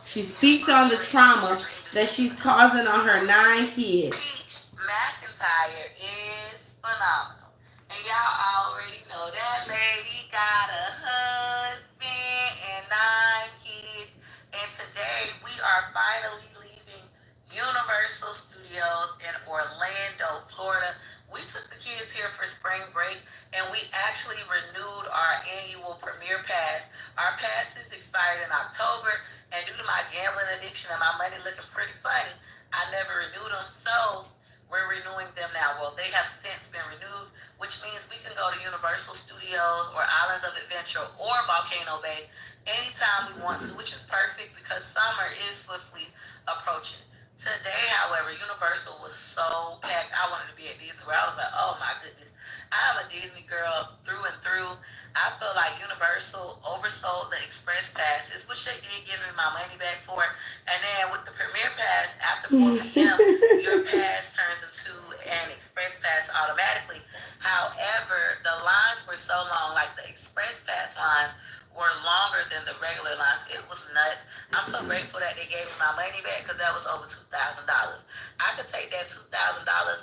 She speaks on the trauma that she's causing on her 9 kids. Peach McIntyre is phenomenal. And y'all already know that lady got a husband and 9 kids. And today we are finally leaving Universal Studios in Orlando, Florida. We took the kids here for spring break and we actually renewed our annual premiere pass. Our passes expired in October, and due to my gambling addiction and my money looking pretty funny, I never renewed them. So we're renewing them now. Well, they have since been renewed, which means we can go to Universal Studios or Islands of Adventure or Volcano Bay anytime we want to, which is perfect because summer is swiftly approaching. Today, however, Universal was so packed. I wanted to be at Disney where I was like, oh my goodness. I am a Disney girl through and through. I feel like Universal oversold the express passes, which they did give me my money back for. And then with the premiere pass, after 4 p.m., your pass turns into an express pass automatically. However, the lines were so long, like the express pass lines were longer than the regular lines. It was nuts. I'm so grateful that they gave me my money back because that was over $2,000. I could take that $2,000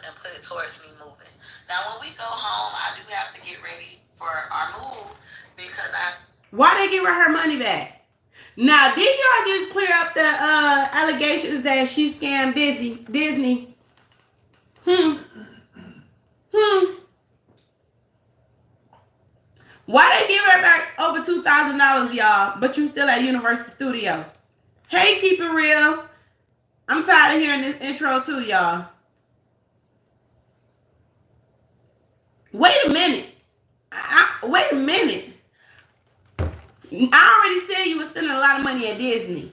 and put it towards me moving. Now, when we go home, I do have to get ready for our move because Why they give her money back? Now, did y'all just clear up the allegations that she scammed Disney? Why they give her back over $2,000, y'all, but you still at Universal Studio? Hey, keep it real. I'm tired of hearing this intro too, y'all. Wait a minute. Wait a minute. I already said you were spending a lot of money at Disney.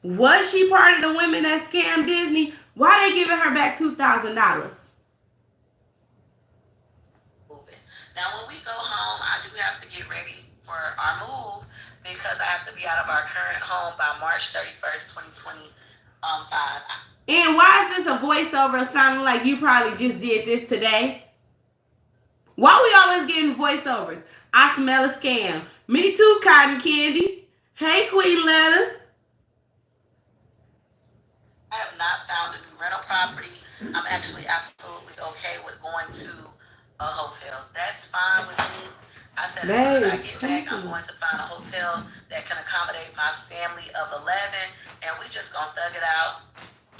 Was she part of the women that scammed Disney? Why they giving her back $2,000? Now, when we go home, I do have to get ready for our move because I have to be out of our current home by March 31st, 2025. And why is this a voiceover sounding like you probably just did this today? Why we always getting voiceovers? I smell a scam. Me too, Cotton Candy. Hey, Queen Letter. I have not found a new rental property. I'm actually absolutely okay with going to a hotel. That's fine with me. I said as soon as I get back, I'm going to find a hotel that can accommodate my family of 11, and we just gonna thug it out.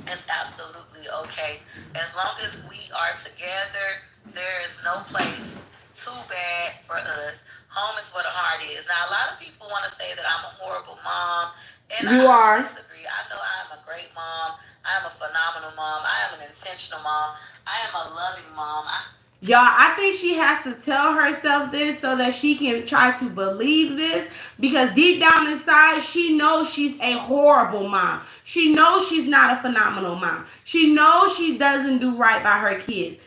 It's absolutely okay. As long as we are together, there is no place too bad for us. Home is where the heart is. Now, a lot of people want to say that I'm a horrible mom, and I disagree. I know I am a great mom. I am a phenomenal mom. I am an intentional mom. I am a loving mom. Y'all, I think she has to tell herself this so that she can try to believe this, because deep down inside, she knows she's a horrible mom. She knows she's not a phenomenal mom. She knows she doesn't do right by her kids.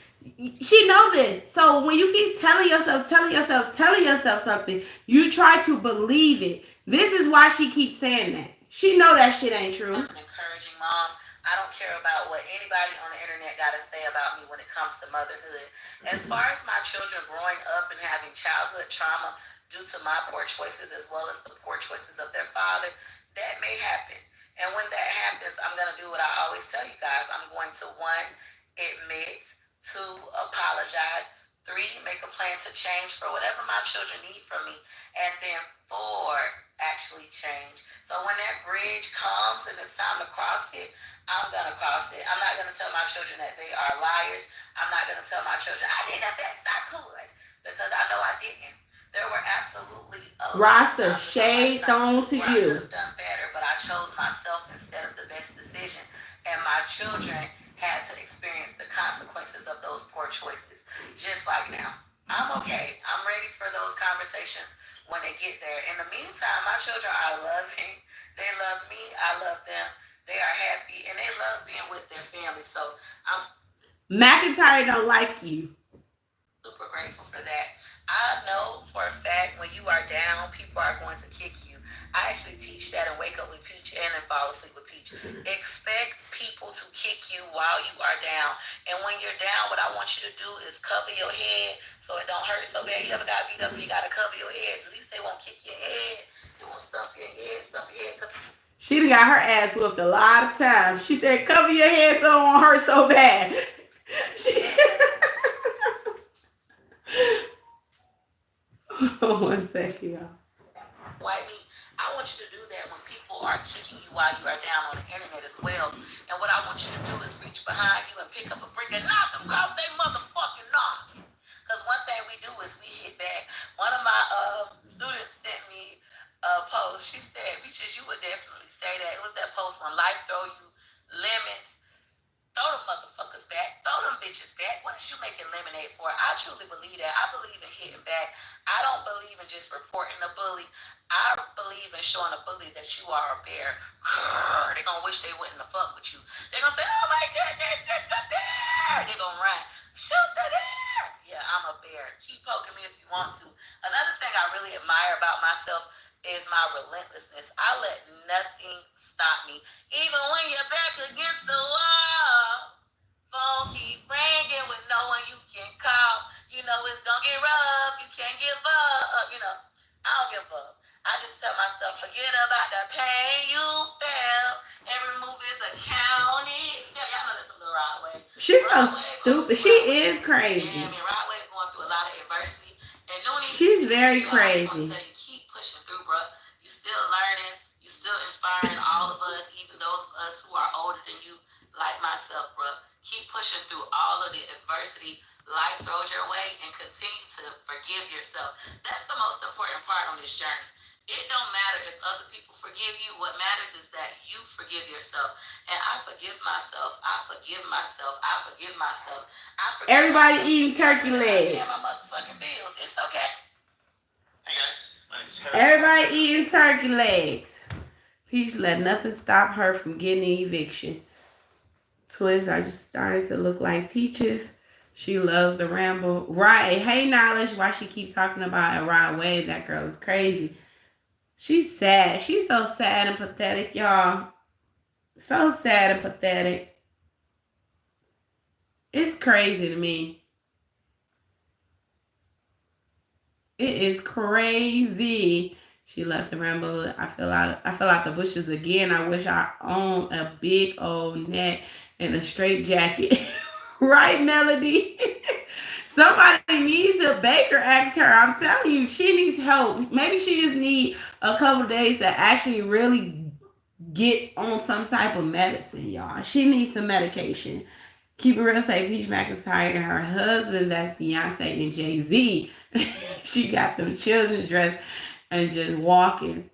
She knows this. So when you keep telling yourself something, you try to believe it. This is why she keeps saying that. She know that shit ain't true. I'm an encouraging mom. I don't care about what anybody on the internet got to say about me when it comes to motherhood. As far as my children growing up and having childhood trauma due to my poor choices as well as the poor choices of their father, that may happen. And when that happens, I'm going to do what I always tell you guys. I'm going to, 1, admit, 2, apologize, 3, make a plan to change for whatever my children need from me, and then 4, actually change. So when that bridge comes and it's time to cross it, I'm going to cross it. I'm not going to tell my children that they are liars. I'm not going to tell my children I did the best I could, because I know I didn't. There were absolutely a Rasta shade thrown to you. I could have done better, but I chose myself instead of the best decision. And my children had to experience the consequences of those poor choices. Just like now. I'm okay. I'm ready for those conversations when they get there. In the meantime, my children are loving. They love me. I love them. They are happy, and they love being with their family. So I'm McIntyre don't like you. Super grateful for that. I know for a fact when you are down, people are going to kick you. I actually teach that in Wake Up with Peach and in Fall Asleep with Peach. Expect people to kick you while you are down. And when you're down, what I want you to do is cover your head so it don't hurt so bad. You ever got beat up and you got to cover your head? At least they won't kick your head. They won't stuff your head. She done got her ass whooped a lot of times. She said, cover your head so it won't hurt so bad. 1 second, y'all. White meat. I want you to do that when people are kicking you while you are down on the internet as well. And what I want you to do is reach behind you and pick up a brick and knock them across they motherfucking knock. Because one thing we do is we hit back. One of my students sent me a post. She said, Peaches, you would definitely say that. It was that post when life throw you lemons. Throw them motherfuckers back. Throw them bitches back. What is you making lemonade for? I truly believe that. I believe in hitting back. I don't believe in just reporting a bully. I believe in showing a bully that you are a bear. They're going to wish they wouldn't have fucked with you. They're going to say, oh my goodness, it's a bear. They're going to run. Shoot the bear. Yeah, I'm a bear. Keep poking me if you want to. Another thing I really admire about myself is my relentlessness. I let nothing stop me. Even when you're back against the wall, phone keep ringing with no one you can call. You know it's gonna get rough. You can't give up. You know, I don't give up. I just tell myself, forget about the pain you felt. Every move is accounted. Y'all know that's a little Rodway. She's so stupid. She is crazy. Yeah, I mean, Rodway going through a lot of adversity. And she's very crazy. Pushing through, bro. You still learning. You still inspiring all of us, even those of us who are older than you, like myself, bro. Keep pushing through all of the adversity life throws your way and continue to forgive yourself. That's the most important part on this journey. It don't matter if other people forgive you. What matters is that you forgive yourself. And I forgive myself. I forgive myself. I forgive myself. I forgive Everybody myself. Eating turkey legs. I my motherfucking bills. It's okay. Hey guys. Everybody eating turkey legs. Peach let nothing stop her from getting an eviction. Twins are just starting to look like Peaches. She loves the ramble. Right. Hey, Knowledge. Why she keep talking about a Rod Wave? That girl is crazy. She's sad. She's so sad and pathetic, y'all. So sad and pathetic. It's crazy to me. It is crazy. She loves the ramble. I fell out the bushes again. I wish I owned a big old net and a straight jacket. Right, Melody? Somebody needs a Baker act her. I'm telling you, she needs help. Maybe she just needs a couple days to actually really get on some type of medicine, y'all. She needs some medication. Keep it real, say Peach McIntyre and her husband, that's Beyonce and Jay-Z. She got them children dressed and just walking.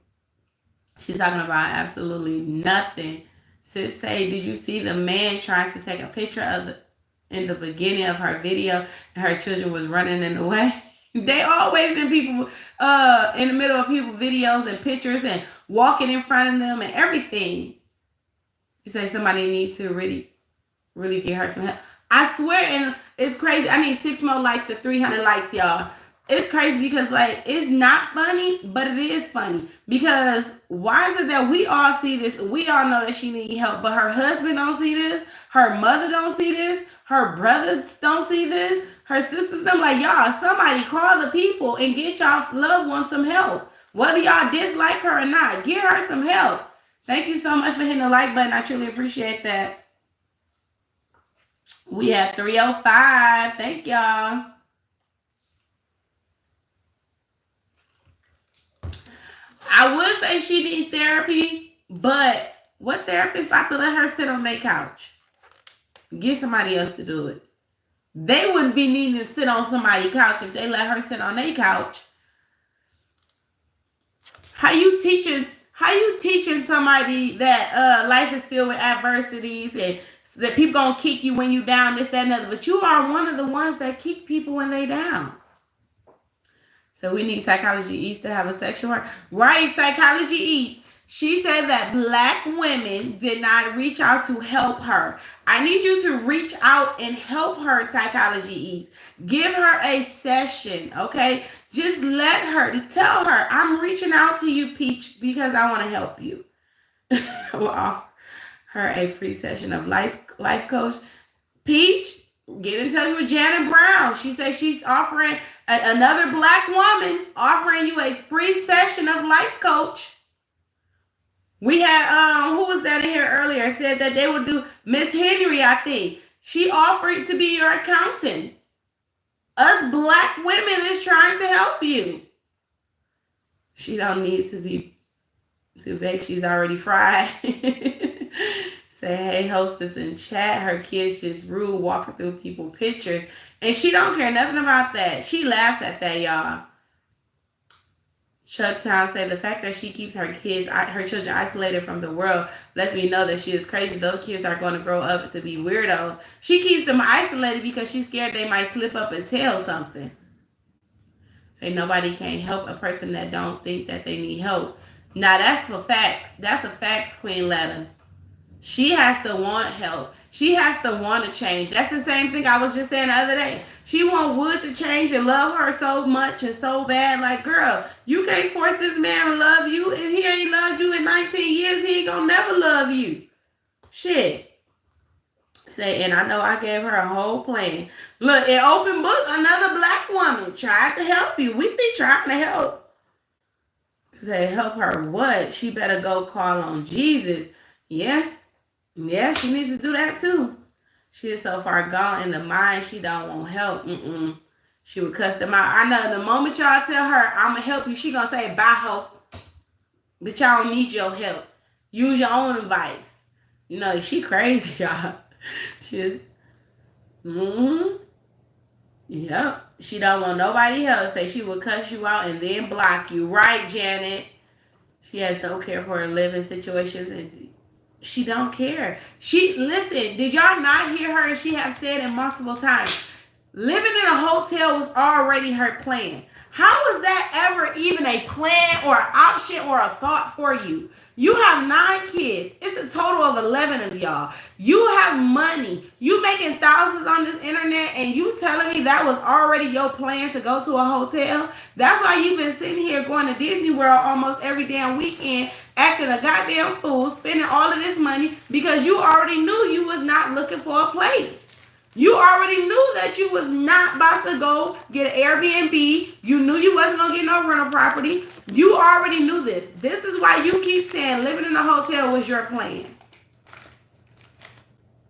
She's talking about absolutely nothing. Sis say, did you see the man trying to take a picture of in the beginning of her video and her children was running in the way? They always in people in the middle of people videos and pictures and walking in front of them and everything. You say somebody needs to really get her some help. I swear, and it's crazy. I need 6 more likes to 300 likes, y'all. It's crazy because, like, it's not funny, but it is funny. Because why is it that we all see this? We all know that she needs help, but her husband don't see this. Her mother don't see this. Her brothers don't see this. Her sisters, them like, y'all, somebody call the people and get y'all loved ones some help. Whether y'all dislike her or not, get her some help. Thank you so much for hitting the like button. I truly appreciate that. We have 305. Thank y'all. I would say she needs therapy, but what therapist about to let her sit on their couch? Get somebody else to do it. They wouldn't be needing to sit on somebody's couch if they let her sit on their couch. How you teaching somebody that life is filled with adversities and that people gonna kick you when you down, this, that, and other. But you are one of the ones that kick people when they down. So we need Psychology Eats to have a section where, right, Psychology Eats. She said that Black women did not reach out to help her. I need you to reach out and help her, Psychology Eats. Give her a session, okay? Just let her, tell her, I'm reaching out to you, Peach, because I want to help you. We'll offer her a free session of life coach. Peach, get in touch with Janet Brown. She says she's offering another Black woman offering you a free session of life coach. We had who was that in here earlier? Said that they would do Miss Henry, I think. She offered to be your accountant. Us Black women is trying to help you. She don't need to be too big. She's already fried. Say, hey, hostess in chat. Her kids just rude walking through people pictures. And she don't care nothing about that. She laughs at that, y'all. Chuck Town said the fact that she keeps her children isolated from the world lets me know that she is crazy. Those kids are going to grow up to be weirdos. She keeps them isolated because she's scared they might slip up and tell something. Say nobody can't help a person that don't think that they need help. Now that's for facts. That's a facts, Queen Letta. She has to want help. She has to want to change. That's the same thing I was just saying the other day. She want Wood to change and love her so much and so bad. Like, girl, you can't force this man to love you. If he ain't loved you in 19 years, he ain't gonna never love you. Shit. Say, and I know I gave her a whole plan. Look, in open book, another black woman tried to help you. We be trying to help. Say, help her what? She better go call on Jesus. Yeah. Yeah, she needs to do that too. She is so far gone in the mind, she don't want help. She would cuss them out. I know the moment y'all tell her, I'm going to help you, she going to say, bye, ho. But y'all don't need your help. Use your own advice. You know, she crazy, y'all. She is, Yep. She don't want nobody else. Say she will cuss you out and then block you. Right, Janet? She has no care for her living situations and she don't care. Listen, did y'all not hear her? And she have said it multiple times. Living in a hotel was already her plan. How was that ever even a plan or an option or a thought for you? You have 9 kids. It's a total of 11 of y'all. You have money. You making thousands on this internet and you telling me that was already your plan to go to a hotel? That's why you've been sitting here going to Disney World almost every damn weekend, acting a goddamn fool, spending all of this money because you already knew you was not looking for a place. You already knew that you was not about to go get an Airbnb. You knew you wasn't going to get no rental property. You already knew this. This is why you keep saying living in a hotel was your plan.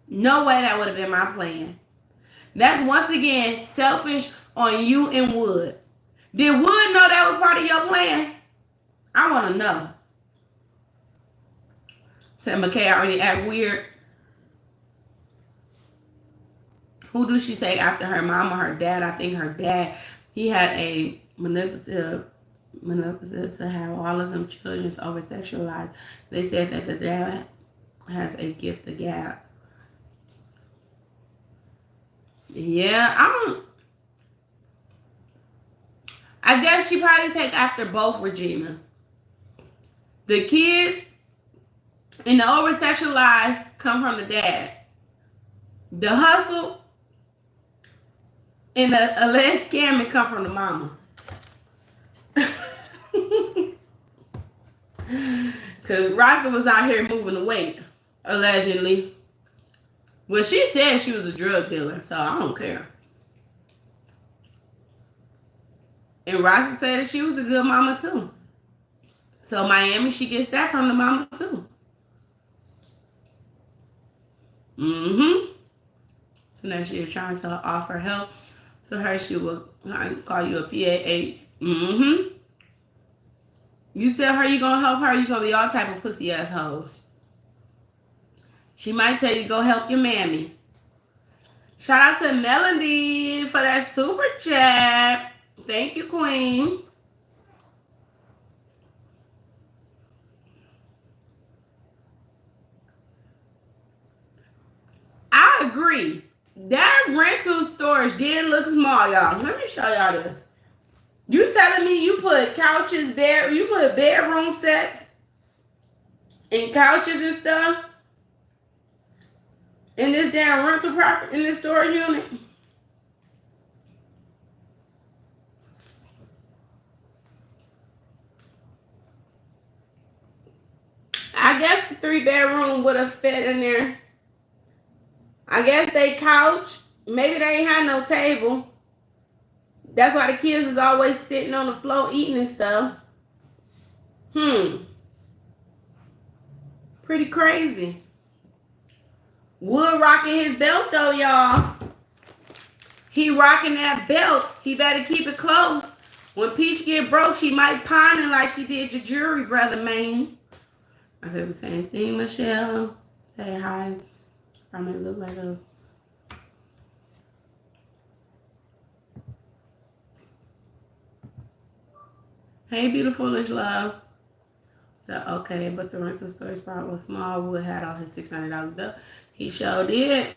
No way that would have been my plan. That's once again selfish on you and Wood. Did Wood know that was part of your plan? I want to know. Said McKay already act weird. Who do she take after her mom or her dad? I think her dad. He had a manipulative to have all of them children over sexualized. They said that the dad has a gift of gab. Yeah, I guess she probably take after both, Regina. The kids and the over sexualized come from the dad. The hustle and the alleged scamming come from the mama. Because Rasta was out here moving the weight, allegedly. Well, she said she was a drug dealer, so I don't care. And Rasta said that she was a good mama, too. So Miami, she gets that from the mama, too. So now she is trying to offer help to her. She will call you a PAH. You tell her you're going to help her, you're going to be all type of pussy ass hoes. She might tell you go help your mammy. Shout out to Melody for that super chat. Thank you, Queen. I agree. That rental storage did look small, y'all. Let me show y'all this. You telling me you put couches, you put bedroom sets and couches and stuff in this damn rental property, in this storage unit? I guess the 3-bedroom would have fit in there. I guess they couch. Maybe they ain't had no table. That's why the kids is always sitting on the floor eating and stuff. Pretty crazy. Wood rocking his belt though, y'all. He rocking that belt. He better keep it close. When Peach get broke, she might pine like she did your jury brother, man. I said the same thing, Michelle. Say hi. I may look like a... Hey, beautiful-ish love. So, okay, but the rental storage spot was small. Wood had all his $600 bill. He sure did.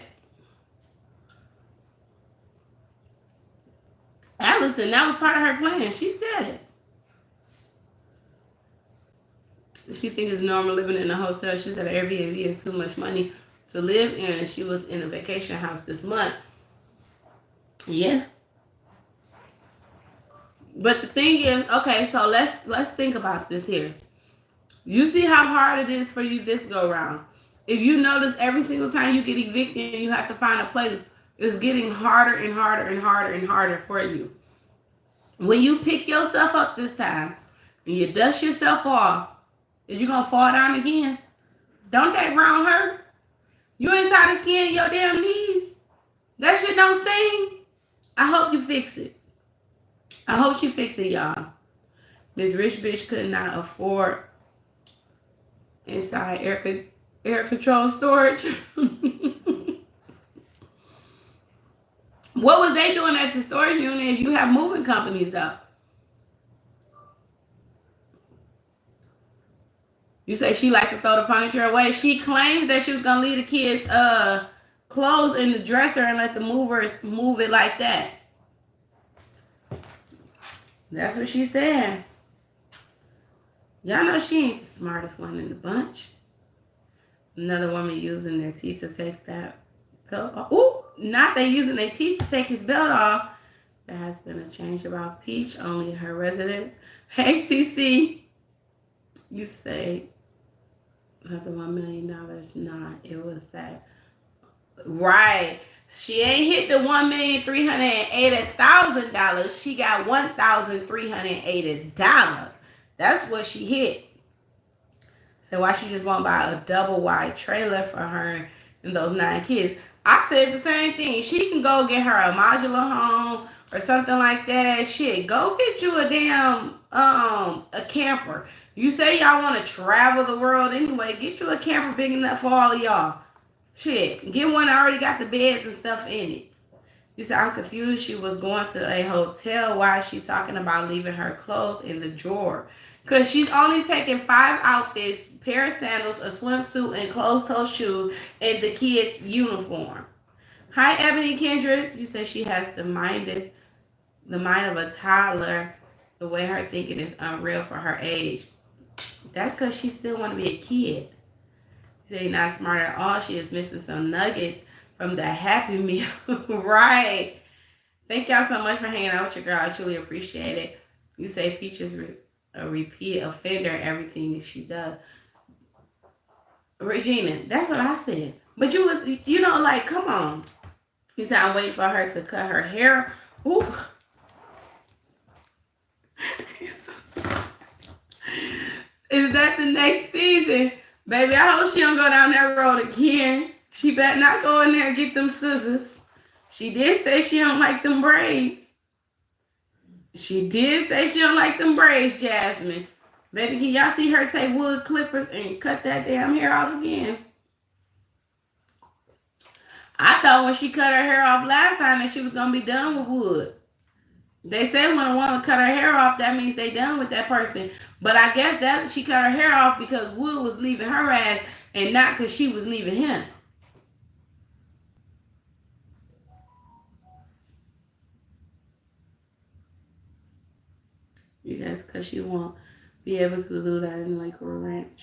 Allison, that was part of her plan. She said it. She thinks it's normal living in a hotel. She said Airbnb is too much money to live in. She was in a vacation house this month. Yeah. But the thing is, okay, so let's think about this here. You see how hard it is for you this go round. If you notice every single time you get evicted and you have to find a place, it's getting harder and harder and harder and harder for you. When you pick yourself up this time and you dust yourself off, is you gonna fall down again? Don't that ground hurt? You ain't tired of skinning your damn knees? That shit don't sting? I hope you fix it. I hope you fix it, y'all. This rich bitch could not afford inside air control storage. What was they doing at the storage unit if you have moving companies though? You say she liked to throw the furniture away. She claims that she was gonna leave the kids' clothes in the dresser and let the movers move it like that. That's what she said. Y'all know she ain't the smartest one in the bunch. Another woman using their teeth to take that belt off. Ooh, not they using their teeth to take his belt off. There has been a change about Peach, only her residence. Hey, CC. You say not the $1 million. Nah, it was that. Right. She ain't hit the $1,380,000. She got $1,380. That's what she hit. So why she just won't buy a double wide trailer for her and those 9 kids? I said the same thing. She can go get her a modular home or something like that. Shit, go get you a damn a camper. You say y'all want to travel the world anyway. Get you a camper big enough for all of y'all. Shit, get one that already got the beds and stuff in it. You said, I'm confused. She was going to a hotel. Why is she talking about leaving her clothes in the drawer? Because she's only taking 5 outfits, pair of sandals, a swimsuit, and closed-toe shoes, and the kid's uniform. Hi, Ebony Kendricks. You said she has the mind of a toddler. The way her thinking is unreal for her age. That's because she still want to be a kid. She's not smart at all. She is missing some nuggets from the Happy Meal. Right. Thank y'all so much for hanging out with your girl. I truly appreciate it. You say Peach is a repeat offender in everything that she does. Regina, that's what I said. But you know, like, come on. You said I'm waiting for her to cut her hair. Ooh. Is that the next season? Baby, I hope she don't go down that road again. She better not go in there and get them scissors. She did say she don't like them braids. She did say she don't like them braids, Jasmine. Baby, can y'all see her take wood clippers and cut that damn hair off again? I thought when she cut her hair off last time that she was going to be done with wood. They say when a woman cut her hair off, that means they done with that person. But I guess that she cut her hair off because wood was leaving her ass and not because she was leaving him. Yes, because she won't be able to do that in Lakewood Ranch.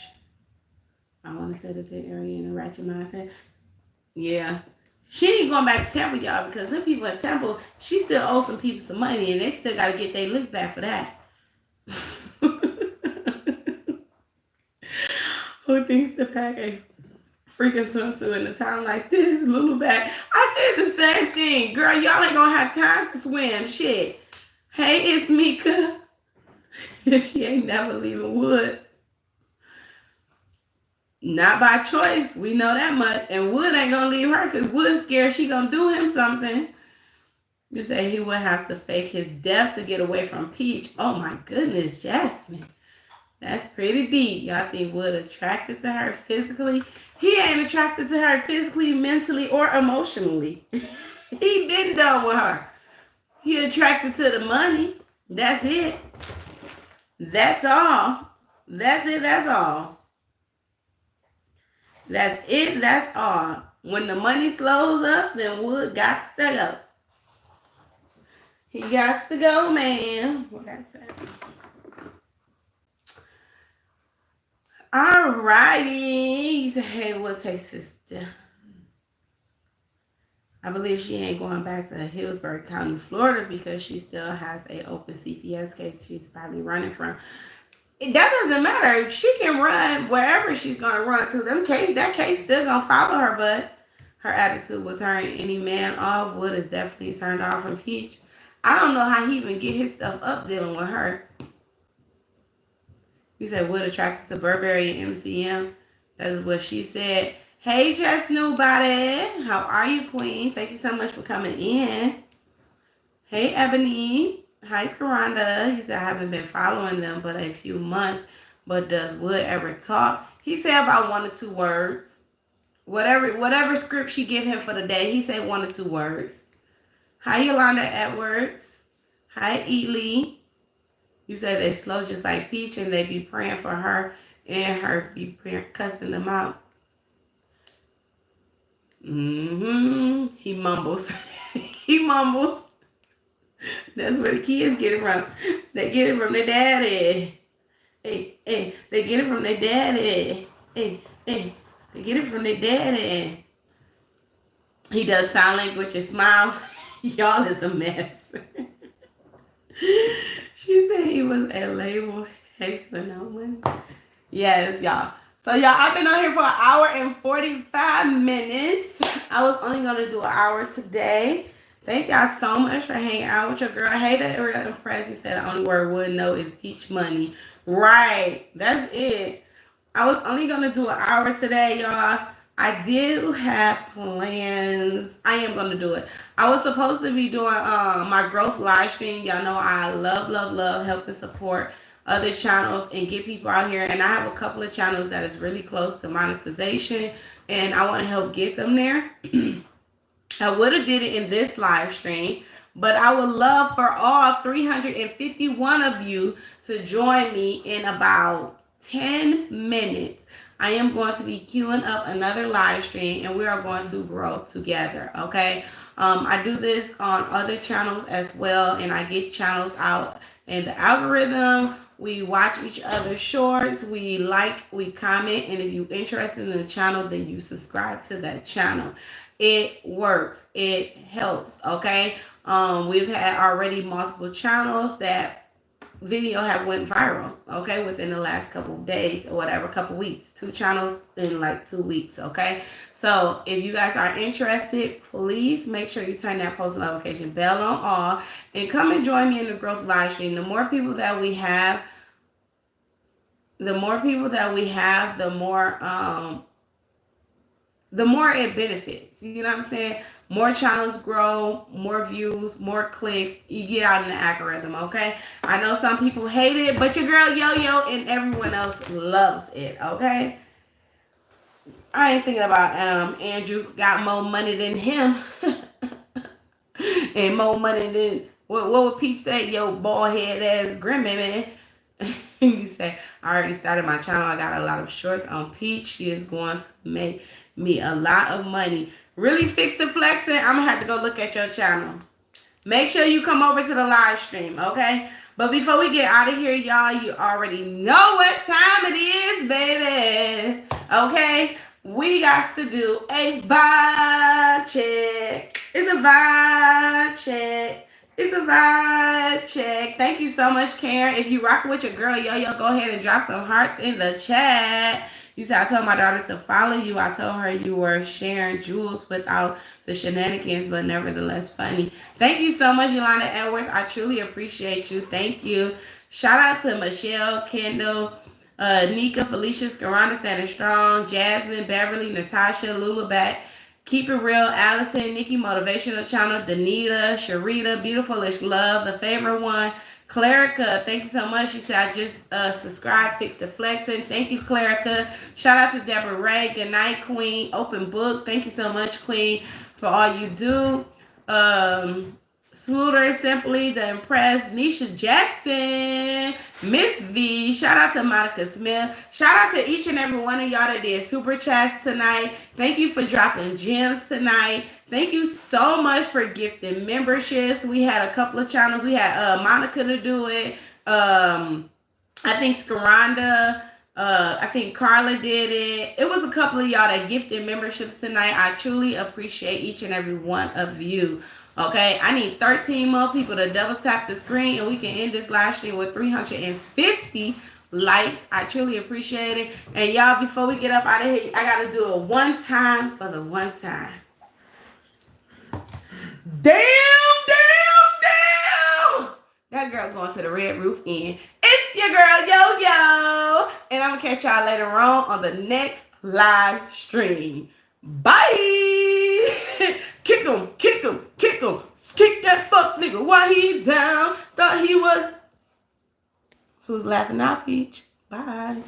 I want to say the good area in the ratchet mindset. Yeah. She ain't going back to Temple, y'all, because them people at Temple, she still owes some people some money, and they still got to get their lick back for that. Who thinks to pack a freaking swimsuit in a time like this? Lulu back. I said the same thing. Girl, y'all ain't going to have time to swim. Shit. Hey, it's Mika. She ain't never leaving Wood. Not by choice. We know that much. And Wood ain't going to leave her because Wood's scared she going to do him something. You say he would have to fake his death to get away from Peach. Oh my goodness, Jasmine. That's pretty deep. Y'all think Wood attracted to her physically? He ain't attracted to her physically, mentally, or emotionally. He been done with her. He attracted to the money. That's it. That's all. That's it. That's all. That's it. That's all. When the money slows up, then Wood got to go. He got to go, man. What I said. All righty. You say, hey, what takes sister? I believe she ain't going back to Hillsborough County, Florida, because she still has an open CPS case she's probably running from. That doesn't matter. She can run wherever she's gonna run to. That case still gonna follow her, but her attitude will turn any man off. Wood is definitely turned off from Peach. I don't know how he even get his stuff up dealing with her. He said Wood attracted to Burberry and MCM. That's what she said. Hey, Just Nobody. How are you, Queen? Thank you so much for coming in. Hey, Ebony. Hi, Scaranda. He said, I haven't been following them but a few months. But does Wood ever talk? He said about 1 or 2 words. Whatever script she give him for the day, he said 1 or 2 words. Hi, Yolanda Edwards. Hi, Ely. You said they slow just like Peach and they be praying for her and her be cussing them out. He mumbles. He mumbles. That's where the kids get it from. They get it from their daddy. Hey, they get it from their daddy. Hey, they get it from their daddy. He does sign language and smiles. Y'all is a mess. She said he was a label hex for no money. Yes, y'all. So, y'all, I've been on here for 1 hour and 45 minutes. I was only going to do 1 hour today. Thank y'all so much for hanging out with your girl. Hey, that real impressed. You said the only word Wood know is Peach money. Right. That's it. I was only going to do 1 hour today, y'all. I did have plans. I am going to do it. I was supposed to be doing my growth live stream. Y'all know I love helping support other channels and get people out here. And I have a couple of channels that is really close to monetization. And I want to help get them there. I would have did it in this live stream. But I would love for all 351 of you to join me in about 10 minutes. I am going to be queuing up another live stream and we are going to grow together, okay? I do this on other channels as well and I get channels out in the algorithm. We watch each other's shorts, we like, we comment, and if you're interested in the channel, then you subscribe to that channel. It works, it helps, okay? We've had already multiple channels that video have went viral, okay, within the last couple of days or whatever, couple weeks. 2 channels in like 2 weeks, okay? So if you guys are interested, please make sure you turn that post notification bell on all and come and join me in the growth live stream. The more people that we have, the more it benefits. You know what I'm saying? More channels grow, more views, more clicks. You get out in the algorithm, okay? I know some people hate it, but your girl Yo-Yo and everyone else loves it, okay? I ain't thinking about Andrew got more money than him. And more money than, what would Peach say? Yo, bald head ass grandmammy. You say, I already started my channel. I got a lot of shorts on Peach. She is going to make me a lot of money. Really fix the flexing. I'm gonna have to go look at your channel. Make sure you come over to the live stream, okay? But before we get out of here, y'all, you already know what time it is, baby. Okay? We got to do a vibe check. It's a vibe check. It's a vibe check. Thank you so much, Karen. If you rocking with your girl, Yo-Yo, go ahead and drop some hearts in the chat. You said, I told my daughter to follow you. I told her you were sharing jewels without the shenanigans, but nevertheless funny. Thank you so much, Yolanda Edwards. I truly appreciate you. Thank you. Shout out to Michelle, Kendall, Nika, Felicia, Scaranda, Standing Strong, Jasmine, Beverly, Natasha, Lulaback, Keep It Real, Allison, Nikki, Motivational Channel, Danita, Sharita, Beautifulish Love, the favorite one, Clarica. Thank you so much. She said, I just subscribed, fixed the flexing. Thank you, Clarica. Shout out to Deborah Ray. Good night, Queen. Open book. Thank you so much, Queen, for all you do. Sluter, Simply, The Impressed, Nisha Jackson, Miss V, shout out to Monica Smith, shout out to each and every one of y'all that did super chats tonight. Thank you for dropping gems tonight. Thank you so much for gifting memberships. We had a couple of channels. We had Monica to do it. I think Scaranda. I think Carla did it. It was a couple of y'all that gifted memberships tonight. I truly appreciate each and every one of you. Okay, I need 13 more people to double tap the screen and we can end this live stream with 350 likes. I truly appreciate it. And y'all, before we get up out of here, I got to do it one time for the one time. Damn. That girl going to the Red Roof Inn. It's your girl, Yo-Yo. And I'm going to catch y'all later on the next live stream. Bye. Kick him. Kick that fuck nigga while he down. Thought he was... Who's laughing now, Peach? Bye.